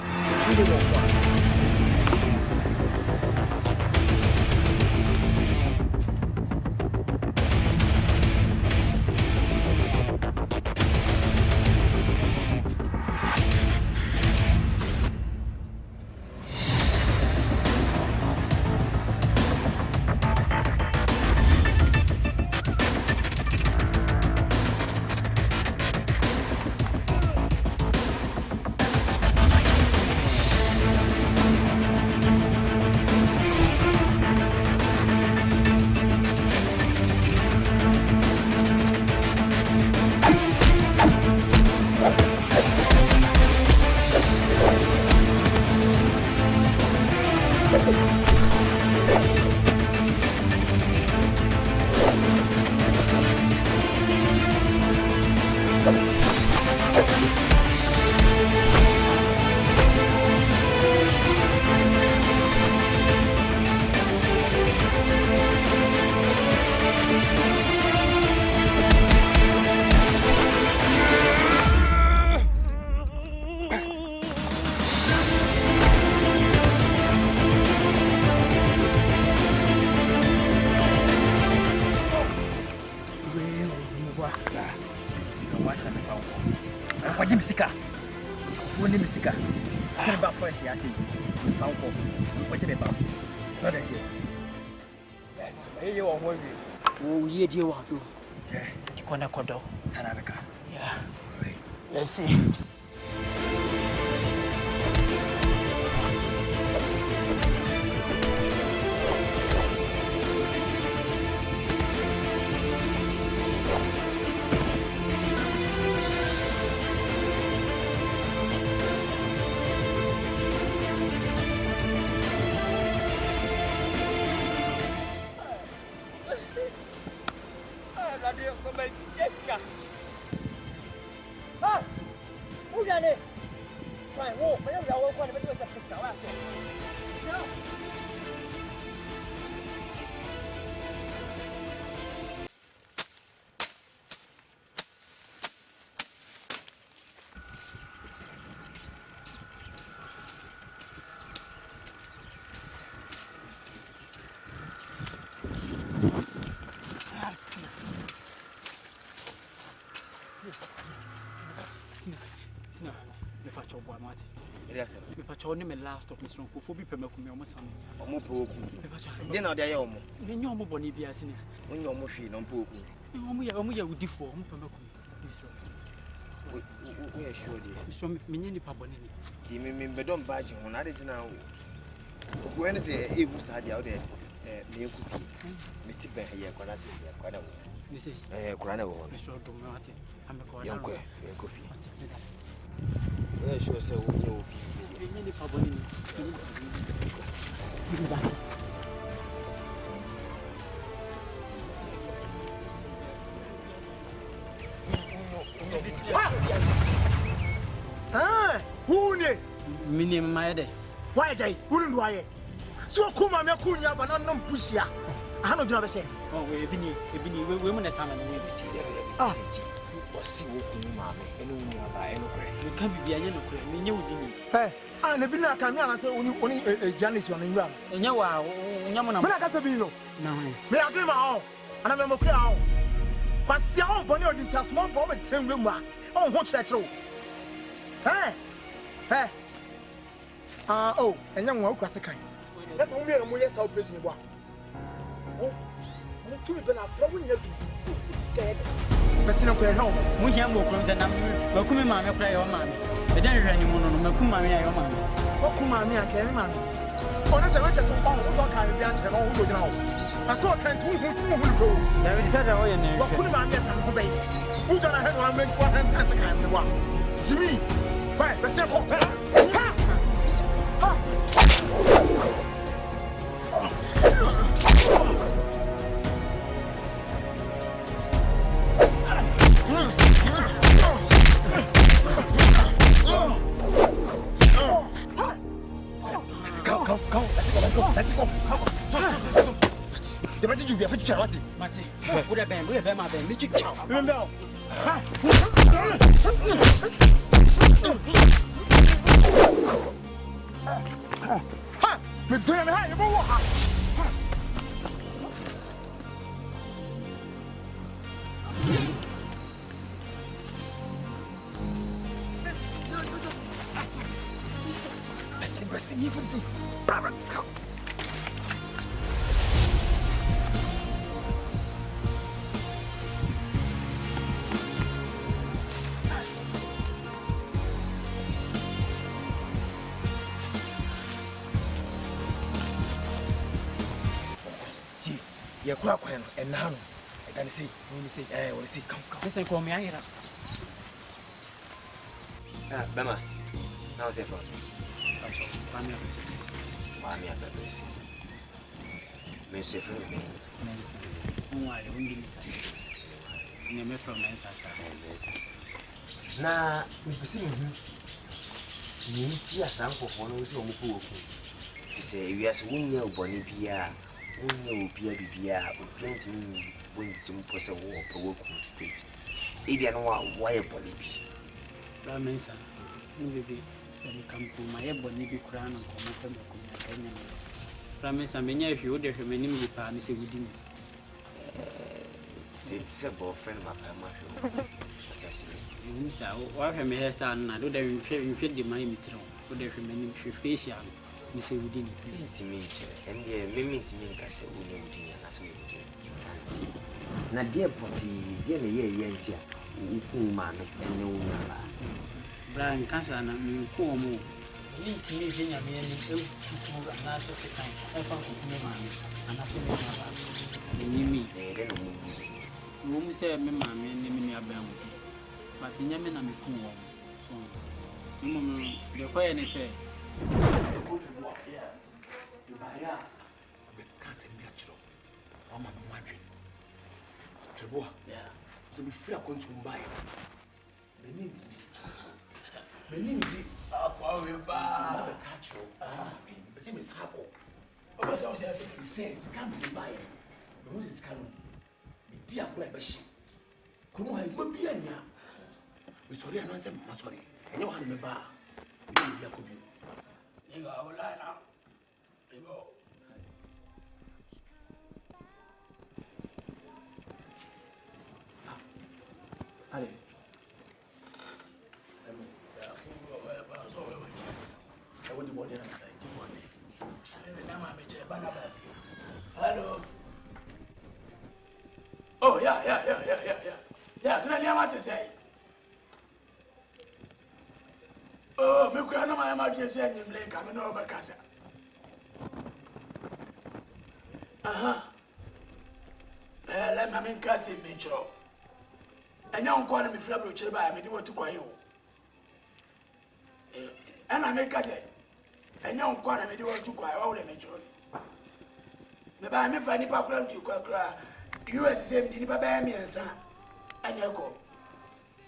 washa na pawo. Kwa jim sika. Woni misika. Akere ba fresh ya shi. Pawo ko. Kwa jim ba. So da shi. Yes, ye wo ho wi. Wo ye die wa do. Kona kodo. Tararaka. Yeah. Let's see. Me pacho ni me last stop Mr. Nkofo bi pema ku me omo sam. Omo poku. Me pacho. Dey na dey omo. Me nyo omo boni bia sine. Onye omo hwe no poku. Omo ya udifo, omo pema ku me. We are sure dey. Mr. Me nye nipa boni ni. Ti me bedon badge ho na dey tina wo. Oku ene se ehu sa dey out there. Me ku fi. Me ti ben here kwala se here kwala wo. Me say. Kwala na wo. Mr. Do me wate. Ame ko na. Yanko e ku fi. We are sure say wo nye wo fi. Me nye nipa boni ni. Who ne? Mini my day. Why day? Wouldn't do I? So Kuma me kunya banana pushia. I don't know say. Oh, we bini we mun sama ni we ti. Ah. Wasi wo kunu ma me eno unu aba eno kre. We kan bibia anya no kre. Me nye odi ni. Eh. Ah na bi na kan me ala say oni Janice wan nwa. Enya wa nya mo na. Me na ka say bi no. Na ho. Me agree ma ho. Ana me mokre ho. Kwasi ho boni odi ntasmo bo me temwe mu a. On ho kire kire o. Eh. Ah oh, enya nwa kwase kan. Let's go here and we yes operation bo. Oh. Mo tumi be na problem nya du. Scared. Person ko help. Mo hia mo krom na makumi ma me kra yo ma me. E den hwani mo no makumi ma me ya yo ma me. Okuma me aka ma me. Ona se wacha so on so kan bi anche no wo gina wo. Na so kan tu hu ti mo hu bro. Ya we decide wo ye na. Okuma ma me fa ko bai. Wo jana he no amen ko han tan se kan me wa. Jimmy. Why? Person ko. Ha. Ha. Let's go. The better you be a fit chat. Mate. Would have been my ben. Make you chow. Remember. Ha! Me doing me high, you move. Basi me for see. Ya kura kwa no enna no e kan say we say come Listen ko me ayira. Bema. Now say first. Mami abesi. Me say for mensa. Why don't you me me from mensa sa. Na me pese me hu. Ni nti asankofo no se omo ko oku. Fi say wiase wonya obone bia. Wonya obia bibia, aplenty ni wonti mo pose wo opo ku straight. Ebia no wa ye bone bi. Ba mensa. Ni bebe. Ni kampu maye boni bi kura no ko mo fa ko na kanya no. Ba mensa menya hwe wo de hwe manim yipa me se wudi ni. it's a boyfriend, my grandma. What I say, what I may have done, I don't even the money through, but if you mean facial, Miss Woodin, intimate, and the miming to me, I say, we know dinner as we do. Na dear potty, dear, yentia, man, and no number. Brian Cassana, you call more. You to me, being a man, and that's a kind of man, and I say, me, they don't move. You say, Mamma, me a bell, but in Yemen, I'm a cool one. So, you're quite any say. Treboa, so be free going to buy. Meninji, power bar, catch you. The same is Happo. But I was saying, he says, come to buy it. No, this canon. The dear black machine. Come on, it will be a ya. We sorry, I'm sorry. And you have a bar. You go, I will lie now. You go. Allez. Hello. Oh, yeah. Yeah, can I hear what to say? Oh, my grandma, my dear, said him late coming over Casa. Let my main cousin be sure. And you don't call me Flabro Cheba, I mean, what to call you. And I make cousin. And you don't call me what to call all the major. Maybe I may find a background to cry. You are the same, did not buy me and son. And you go.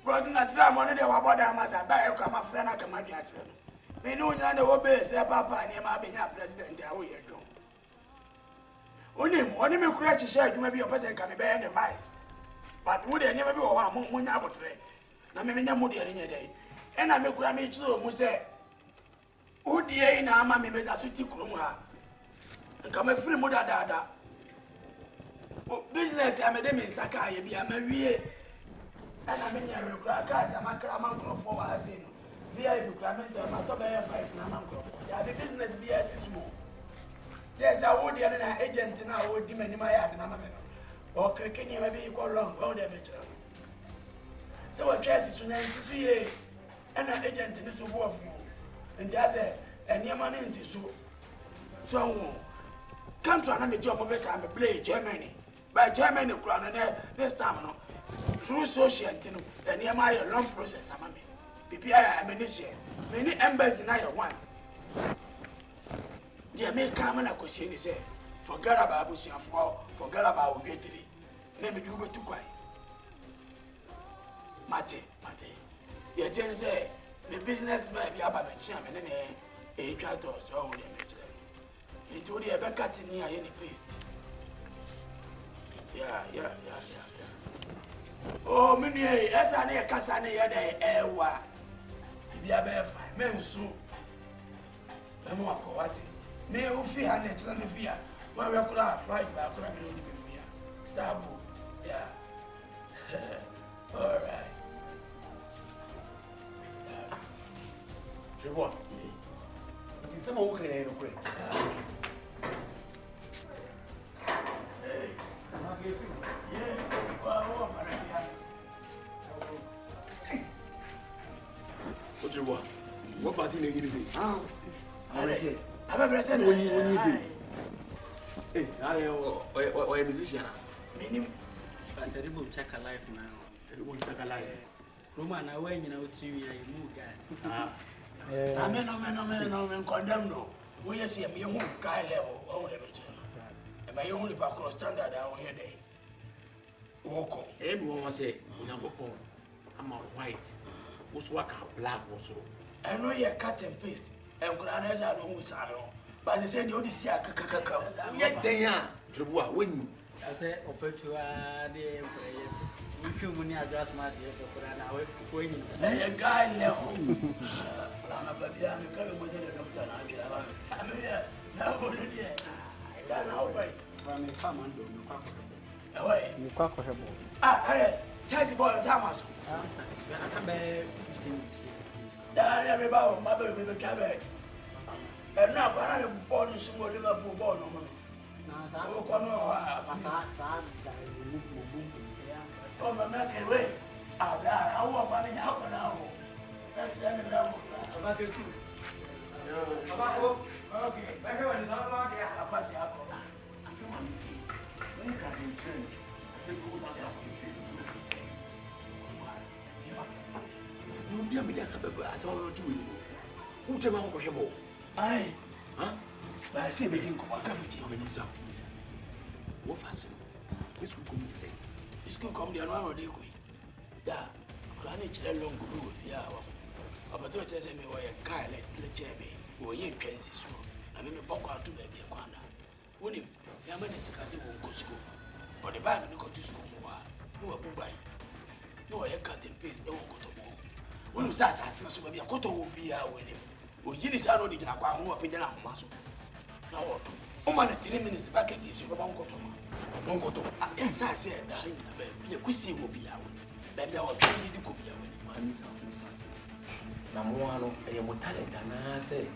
Brought not some money, they were about them as I buy a come a friend, I come at them. May no one obey, say Papa, and my being a president, how you do. Only me crash shirt, you may be a person can be any advice. But would I never be one about today? Now, maybe no moody any day. And I make Grammy too, who say, who dear in our mammy made a city cruma. And come a free mother dada. Business, I'm a demi Sakai, be a Marie. And I mean, I will crack us, I'm a craman for us in VIP Clement, my top 5 Naman Crop. Yeah, the business BS is small. Yes, I would have an agent now, would demand my ad and or cracking maybe you call long, all the better. So what dress is to Nancy, and an agent in this war for you. And just and your man is so. Come to another job of us, I'm a play Germany. By Germany, crown this time, through social and near my long process, I'm a PPI ammunition. Many embers in I one. The American question is forget about Bushia forget about Getty. Let me do it too quiet. Mate. You tell say the business may be about a chairman and a tratos or the matter. It would be a back near any paste. Yeah. Oh, many as I near Cassani a day, be a bear fine, men so. I'm more coating. May who fear and let me fear. When we could have flight by a criminal fear. Starboard, yeah. All right. Treboa. But it's someone who can end quick. What was he making? I'm a present when you hey, I am a musician. Meaning, but the ribbon check a life now. The ribbon check a life. Roman, I went in out 3 years, you move, guy. I'm condemned. We see me young guy level, all the matter. And my only back across standard out here day. Walk on. Everyone say, I'm a white. Who's work black also. I know you're cut and paste. And granders are no salon. But they say you only see a caca. Yet they are. Treboa, when I say, Opetua, the employer. You should money address my dear, when a guy level. I'm a baby, I'm coming with the doctor. I'm here. Now, I'm come and do Away. You quack for her ball. Chelsea boy, Thomas. I come back 15 minutes. Everybody, my baby, the cabbage. And now, I am born in some Liverpool born. Oh, oh, my man, wait. I want finding out now. That's the end of the okay, everyone is all there. I pass the alcohol. I feel one when you can train, I think goes out there. You be a media suburb as all to win. Who tell me how aye, huh? But I say, making come on, come with you. What fast? This will come to say. This could come the another day. Yeah, planning to long go with you. But what I say, me, why a car let Jamie, or you can see so. I mean, a book out to baby a corner. When him, young man is a cousin won't go to school. Or the bag will go to school. No, a book. No, I cut and paste, they won't go to war. When you start asking us, maybe a quarter will be out with him. Oh, you need to know the Jacqua who up in the muscle. Now, oh, man, 3 minutes back at this, you won't go to him. Don't go to him. Yes, I said, darling, the pussy will be out. Then there will be the copy of it. Namuano, a more talent, and I say,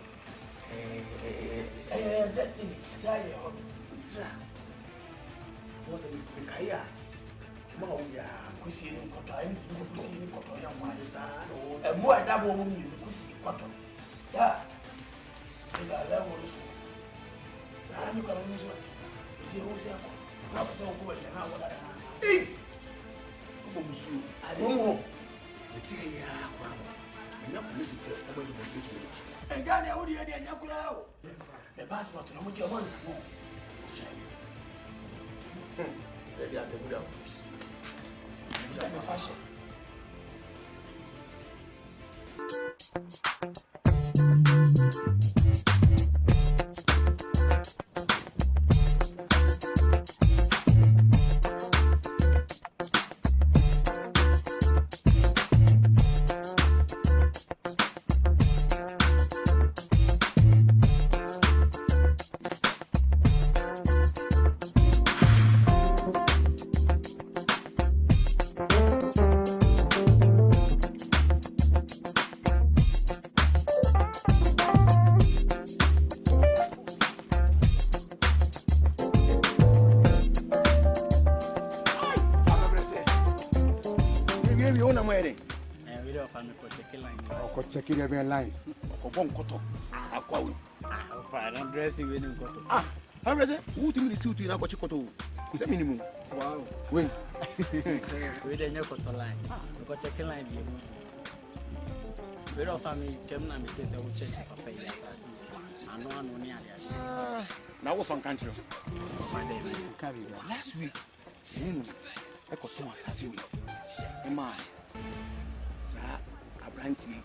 destiny, say, was a Kaya. Tomorrow, we are pussy in cotton, pussy in cotton, and more double woman, you pussy cotton. Yeah, and I love what is. I'm going to use it. Is he who's there? Not so good, and I want to. Hey! I don't know. The thing is, enough to say, I'm going to make this village. And Ghana, what do you have? The passport, no matter what is more. They are the good out. This is a fashion. Checking every line. I'm dressing with him. I'm ready. Who do you suit in a cochicoto? Is a minimum. Wow. Wait. We didn't know what line. We got checking line. We don't family came and says I will check Papa. I know I'm only now we're from country. Last week, I got so much as you. Emma, sir, aplenty.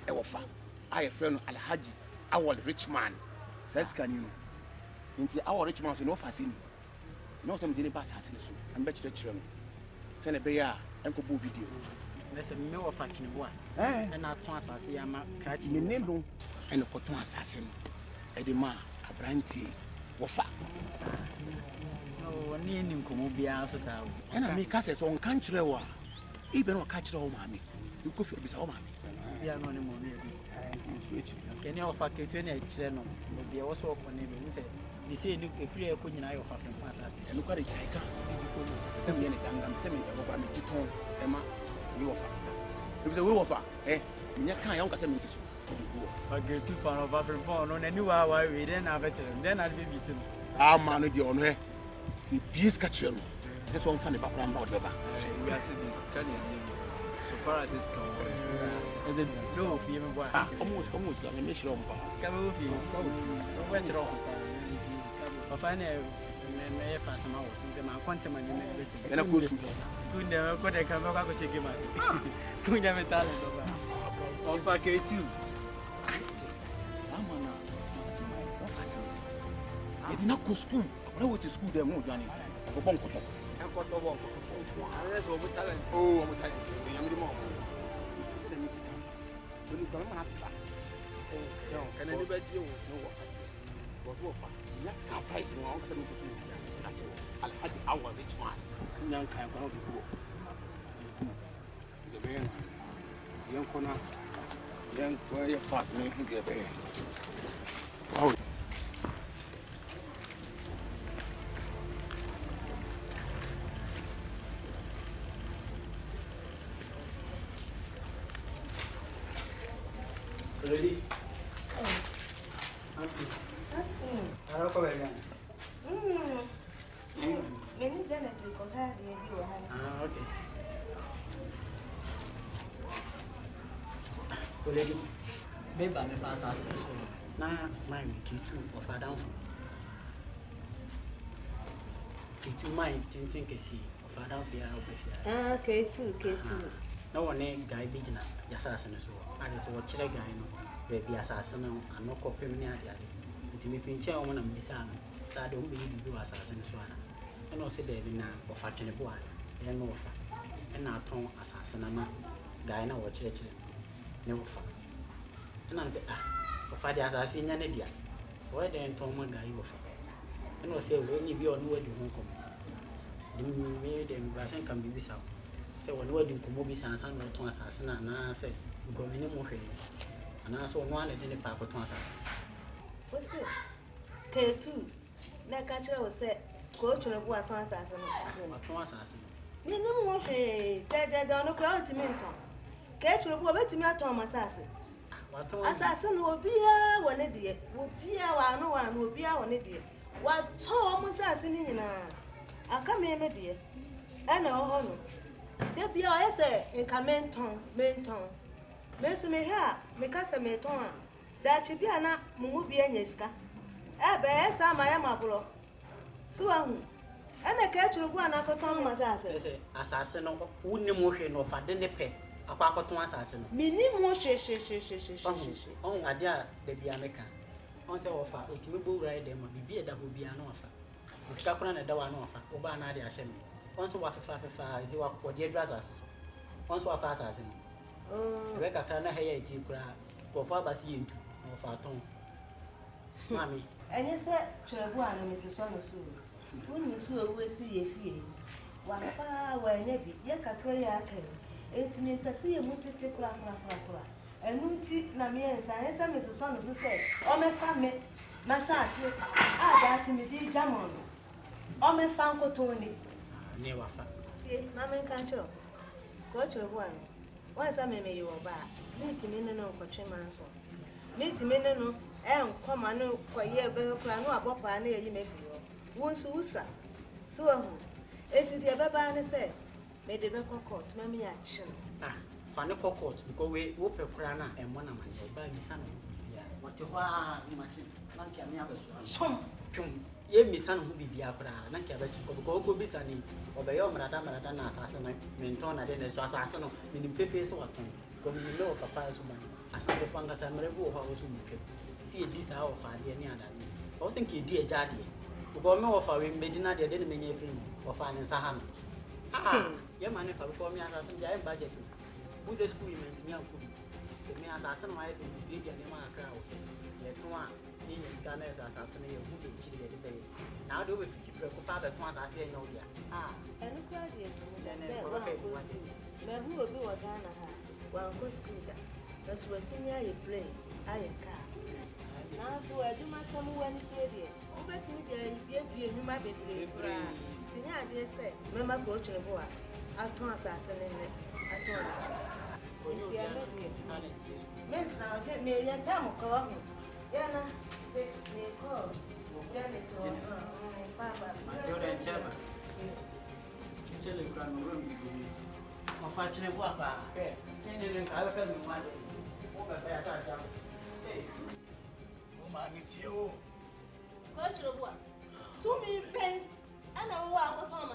I a friend Alhaji, our rich man. Says, can you know? Into our rich man, no fascinating. No, some didn't pass us in the soup. I'm bet you the children. Send a bear and go video. There's a mill of fucking one. And I told us I see I'm catching the name and a cotton assassin. A demand, a brandy, wafa. No, needing Kumubia, so and I make us on country. Even or catch the home army. You could feel this home army. Yeah, no more. Can you offer Kitchen channel? They also open name. They say, look, if you are putting eye of fucking passes, and look at it, send me any Vandam, send me over me, Titon, Emma, you offer. If the will offer, eh? You can't get me to I get 2 pounds of apple phone on a new hour, we then have it, then I'll be beaten. Ah, man, with your honor. See, peace catch you. That's one funny background about the back. We are saying this, can you? So far as it's come. And then no, if you almost, let me show you. Come with you. What's wrong? I find a fast mouse, and I want to my name. And of course, couldn't never come back to check him out. Couldn't have a talent on packet too. I did not go to school. I went to school there, more than a bonk. Unless we're talent. Oh, I'm talking to the young mom. Can anybody know what? What price you want to Alhaji Awa rich man. Nyan kan kwa obi go. The ben. Yan kona. Yan kwa ya fast me the ben. Wow. Ready? Lady, baby, I'm a fast as now. Mine, K2 of Vandam. K2, mine, Tintin Casey of Vandam. K2. No one named Guy Bigina, the assassin as well. I just watch a guy, baby assassin, and no copy me at the other. And to me, pinch on one of Miss Anne, so I don't believe you assassin as well. And also, baby, now of fucking a boy, and no offer. And now, Tom assassin, and guy now watch it. No fa. And I say, of Father as I see Nadia. Why then Tom one guy you offer? And I say, when you be on where you won't come. The maid and Brassen can be this out. So when we're doing Kumobis and San Antonio assassin, and I said, we go many more. And I saw one at the park of assassin. What's it? K2. Nakacha was said, coach on a boat assassin. Assassin. Me no more, Dad, don't look out to me. Catch your boy to me at Thomas Assassin will be one idiot, will be our no one will be our idiot. What Thomas Assassin in I come here, my dear. I know honor. There be our essay in command tongue, main tongue. Messi me here, make us a meton. That should be an movie and yeska. Abbe, some I am a blow. So, and I catch your one uncle Thomas Assassin, wouldn't motion of a dinner pet. Akwa to assassin. Minimum she. On adia baby America. On say offer, it will go right them be that will be an offer. Siskapran and Dawan offer, Obana de Hashem. Once a wafa is what dear dressers. Once a fast assassin. Rebecca can hear it, you cry. Go far by seeing two, or far tongue. Mammy, and you said, Cherbuan and Mrs. Sonosu. When you saw we see a fee. One far where Nebby, Yaka Craya came. It means to see a multitude and Munti Namians and some Mrs. Son who said, oh, my family, Massas, I got me the jamon. Oh, my fanco Tony. Never. Mamma can't tell. Go to one. Once I may you obey. Meet me no coachman's. Meet me no, and come on for a year, but no about pioneer you may feel. Once Usa. So, it is the Baba said. Made the record court, mammy action. Fanny court, because we whoop a crana and one of my by Miss Son. What you are, much, none can have a some. Ye Miss Son who be Biafra, none can have a go be sunny, or by your Madame assassin, Menton, and then a assassin, in the preface or tongue, going in low of a pious woman, as the fungus and revo how was see this hour of any other. I was thinking, dear Jaddy, who got no offer in Medina, they didn't mean anything or find in Sahan. Your man, if I call me assassin, giant budget. Who's a school meant me? The me assassin wise in the baby and the man crowd. Let one, being a scanner assassin, you're moving chili at the bay. Now do with 50 per papa at once I say no, dear. And look at it. Then who will be what Anna had? Well, go school. That's what you play. I am car. Now, so I do my son when it's ready. Oh, but me, dear, you might be brave. I dare say, Mamma go to the boy. I told assassin in it. I told you. Meant now, get me a young time of call. Yana, take me a call. Janet or Papa. Matilda and Jabba. Chilling grand room. Unfortunately, what I can't come in one day. Over there, assassin. Hey, woman, it's you. Go to the boy. 2 million pen. I know what I'm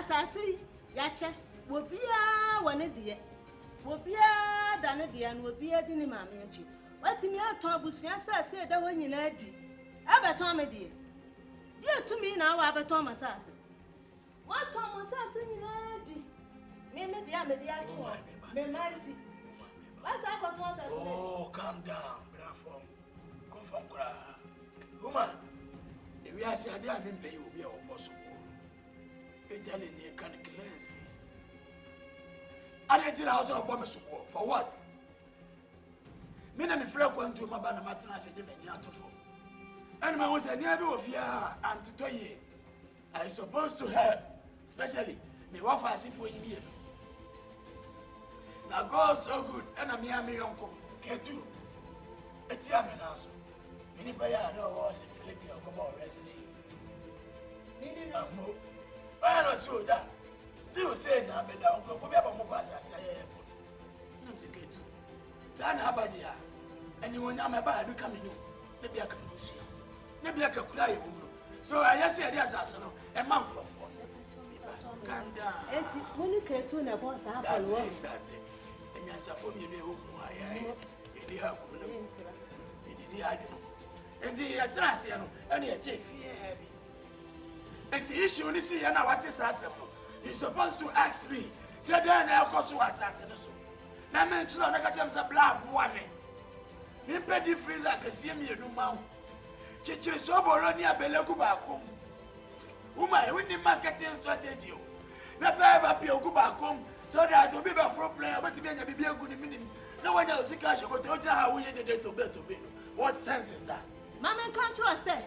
assassin. Yacha will be a one idiot. Will be a done and will be a dinner mammy. What to me, I told Bussias said that when you need Abba Tommy dear. Dear to me now, Abba Thomas assassin. What Thomas assassin in Maybe the Amadia to me, mighty. What's I got once? Oh, calm down, bravo. Come from Cra. Woman. we are saying I didn't pay you be our boss. Italy can cleanse me. I didn't also bomb support for what? Me and my friend went to my banana matana said they out of. And I was a near of here and to tell you, I supposed to help, especially me wife as if for him. Now God so good, and I'm here, my uncle, K2. It's your man also. Anybody I know was in Philippines or come out wrestling. I don't know that. Do say now, but the uncle for me about Mobasa airport. I'm saying K2. San Abadia, and you will not my bad becoming you. Maybe I can lose you. Maybe I can cry. So I just said, yes, I know, and Mom for calm down. When you get to the boss, that's it. And yes, I for me, I and the Ataa, and the Jeff, and the issue is see, and what is assassin. He's supposed to ask me, said then I'll cost you assassin. Now, mention on the Gachams a black woman. Impedi freezer can see me no mount. Chichi so boronia belegubakum. Woman, we need marketing strategy. Never ever be a gubakum so that will be a pro player, but to be a good minimum. No one else cash about to how we need to bed to be. What sense is that? Mamma control say,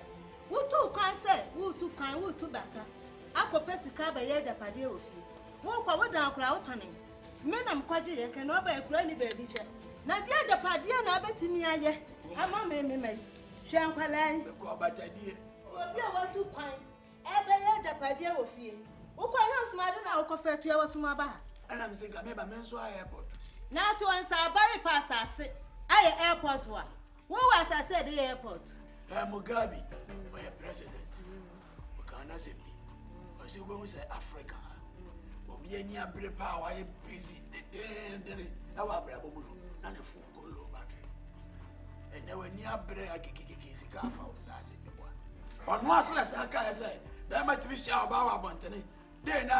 who too can say, who too kind, who too better. Apple Pessica by Yada Padia of you. Walk over down crowd turning. Men am quadri can over a granny baby. Now, dear Padia, no bet me. I'm a mammy. Champagne, the cobalt idea. What too kind. Every Yada Padia of you. Who can you smile now? Coffee to our Sumaba. And I'm saying, I made a men's airport. Now to answer a bypass, I say, I airport one. What was I said the airport? Mugabe, my president. What can I say? I say, when we say Africa, we'll be any abri power, busy, then our bravo, and a full color battery. And now when you are break, I kick a car for us, I say, on once less, I say, there might be shower about Bontany. Then,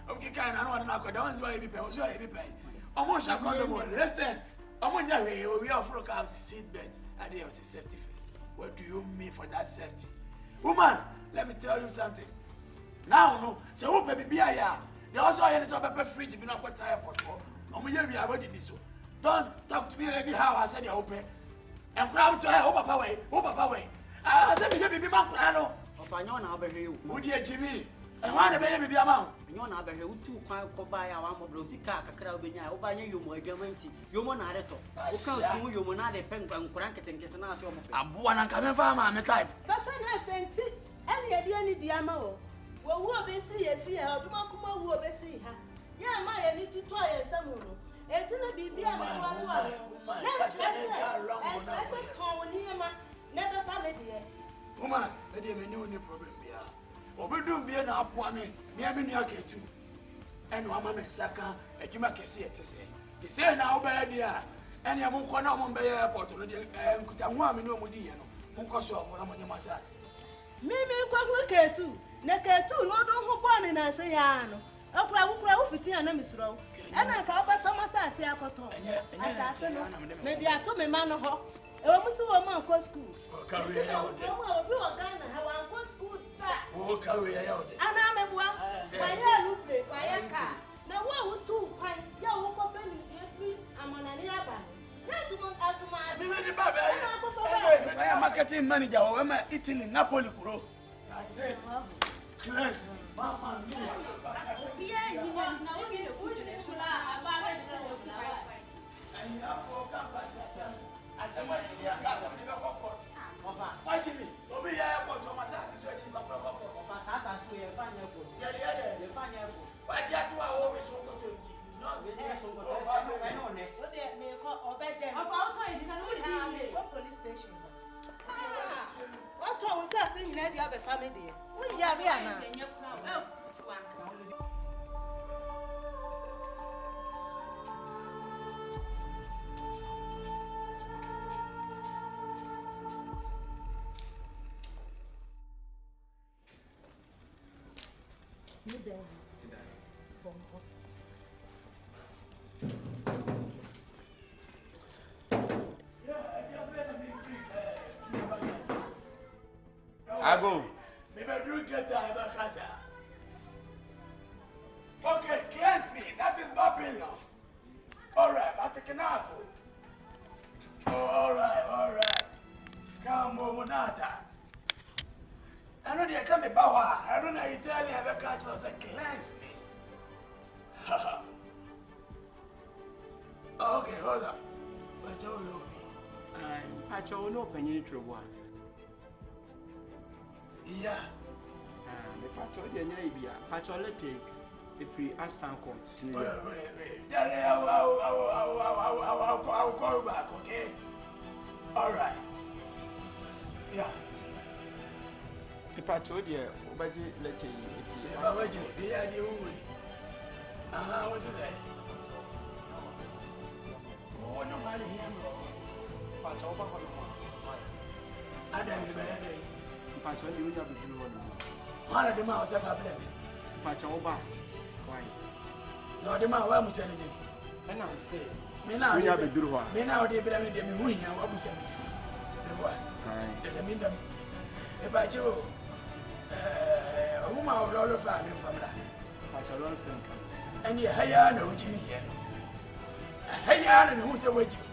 okay, kind of one knock, the ones why you pay, was why you pay. Almost shall call them one. Listen, I'm on your way, we are for a seat belt, and there was a safety face. What do you mean for that safety? Woman, let me tell you something. Now, no, so who baby be here? They also have some paper free to be not quite airport. I'm here, we are ready this. Don't talk to me anyhow, I said you're open. And crowd to her, over way. I said, you be my piano. Of I know now, but you would you, Jimmy? And one of baby be amount. And you're not very too quiet, go by our Mobrosi car, a crowd being out by you, my Germanty. You won't add it. Who can't do you when I depend on crank and get an answer. I'm one and coming from my type. Any idea the ammo. Well, we'll be see a fear, how do Makuma will be see her. Yeah, my need to toy and some moon. It's not be a never family. Woman, I didn't know any problem here. Obedu be na apwane me amenu aketu eno amame saka adwuma kese etese ti say na oba dia ene am nko na ombe airport no de nkuta ho amenu omudi ye no nko so ofo na monye masase mimi nkwa ketu na ketu no do ho bone na se ya no okura wo fitin na misuro ena ka oba so masase akoto asase no me dia to me ma no ho e wo musu wo ma ko school career yawo de obi wo Ghana ha wa ko school ta wo career yawo de ana mebua kwa ya lupe kwa ya ka na wo tu kwan ya wo ko fe ni free amana ni aba yes mo asuma me di baba I am marketing manager o ma Italy Napoli kuro I said class mama mia yeah you know na we the food in so la aba be tell you and ya for campus asema si ya casa me go ko why Jimmy obi ya airport o masasi so di ba ko Sasa so ye fanya ko. Ye fanya ko. Why do you always want to do? No, I know ne. What they me call obede. Of our time can we have What police station? What town say say nyina dia be family dey. Wo ya be ana. I go. Okay, cleanse me. That is not being love. All right, I'll take an apple. Oh, all right. Come on, Ataa. I know they tell me Bawa. I don't know you tell me I catch us and cleanse me. Okay, hold on. But you Pacho no penny trouble. Yeah. The Pacho de Navia, Pacho let take if we ask town court. Wait. I'll call back, okay? All right. Yeah. The Pacho dear, Obaji let take if you ask. Yeah, the way. What's it? Oh, no money here, bro. Pacho, I don't know. Pacho, you have to do one of the mouse have a blame. Pacho, why? No, the man, why much anything? And I say, me now, you have to do one. Me now, they blame them, we have what we say. The boy, just a minute. If I do, a woman of all of family from that. Pacho, all of them. And you hire no Jimmy here. Hire and who's away Jimmy.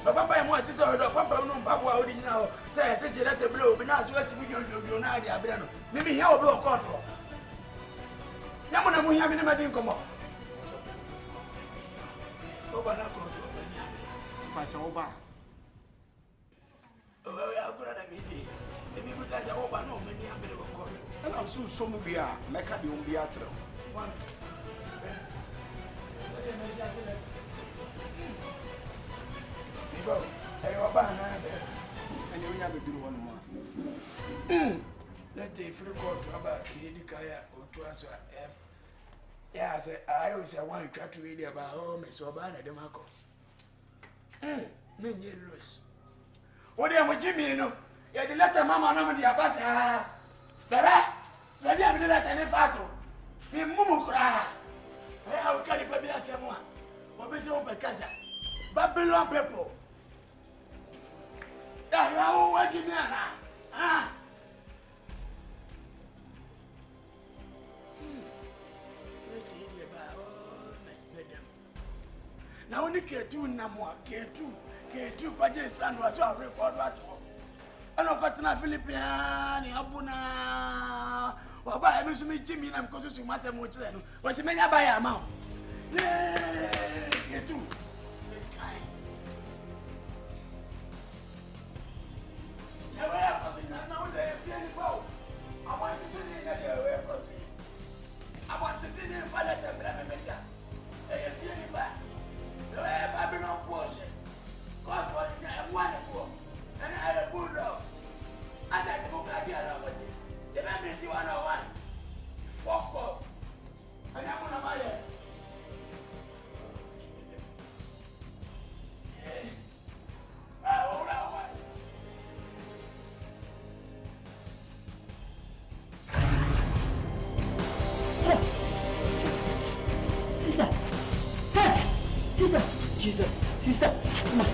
Papa, I want to tell Papa, no, Papa, original, say, I said you let the blow, but now you are seeing your idea. Maybe here will blow a court. Yamana, we have in my dream come up. Pachoba. Oh, I have got a meeting. The people say, oh, but no, many have been a court. And I'm so some of you, make up the Umbiatro. One. And you have to do one more. Let the free court about Kid Kaya or to us F. Yes, I always want to try to read about home, Miss Obana de Marco. Men ye lose. What am I, Jimmy? You know, you had the letter Mamma Nomady Abassa. Baba, so I didn't let any fato. Me Mumu cry. I have carried baby as someone. What is over Casa? Babylon people. Yeah, you are watching me. Ah. Now, when you get to Namwa, get to, but your son was so record what. I know what na Philippine, Abuna, or by a Miss Jimmy and I'm going to Master Motel. Was a man by a mouth. Get to. I want to see the father to Blamamenta. They feel it back. The Babylon portion. God was wonderful. And I had a bulldog. And that's a book I see around with it. The man is 101. Fuck off. And I'm going to marry her. Jesus, sister, ma.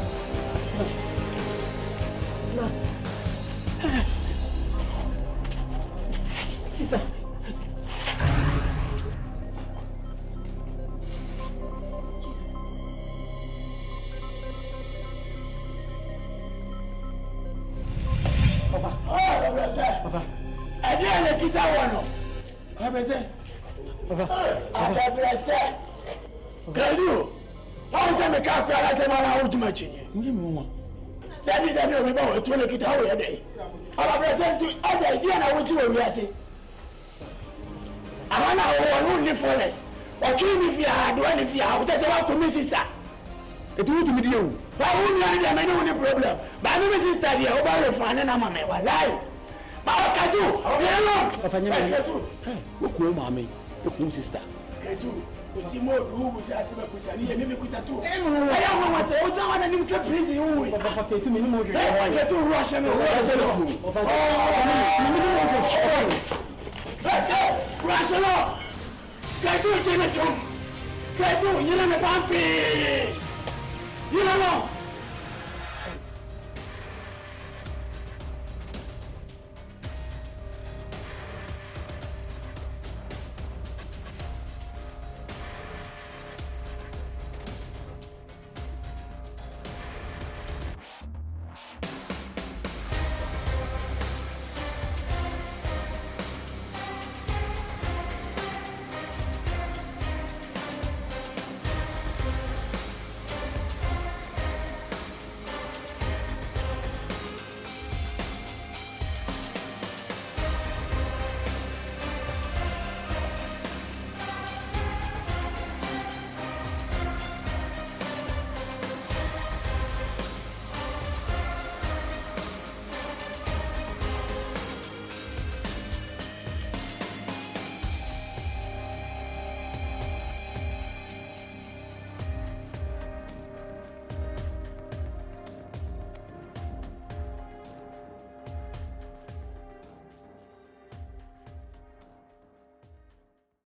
Sister. Papa. Oh, Papa. I didn't get that one. Papa. Papa. Can you? How is that? I said, I want to match you. Daddy, we go to look at how we are day. I present to other idea. I want you to say. I want to only for us. Or kill me if you are doing if you are. Just about to me, sister. It will be you. Why wouldn't you have any problem? But I know sister, you are over the fan and I'm a man. Lie. But what can do? Papa, you are mommy. You sister. Timo do was as a person, and maybe put a two. I don't want to say, what's on the surprise? You papa to me, no more. I get to Russian. Let's go, Russian. Get to Jennifer. Get to, you know, the bumpy. You don't know.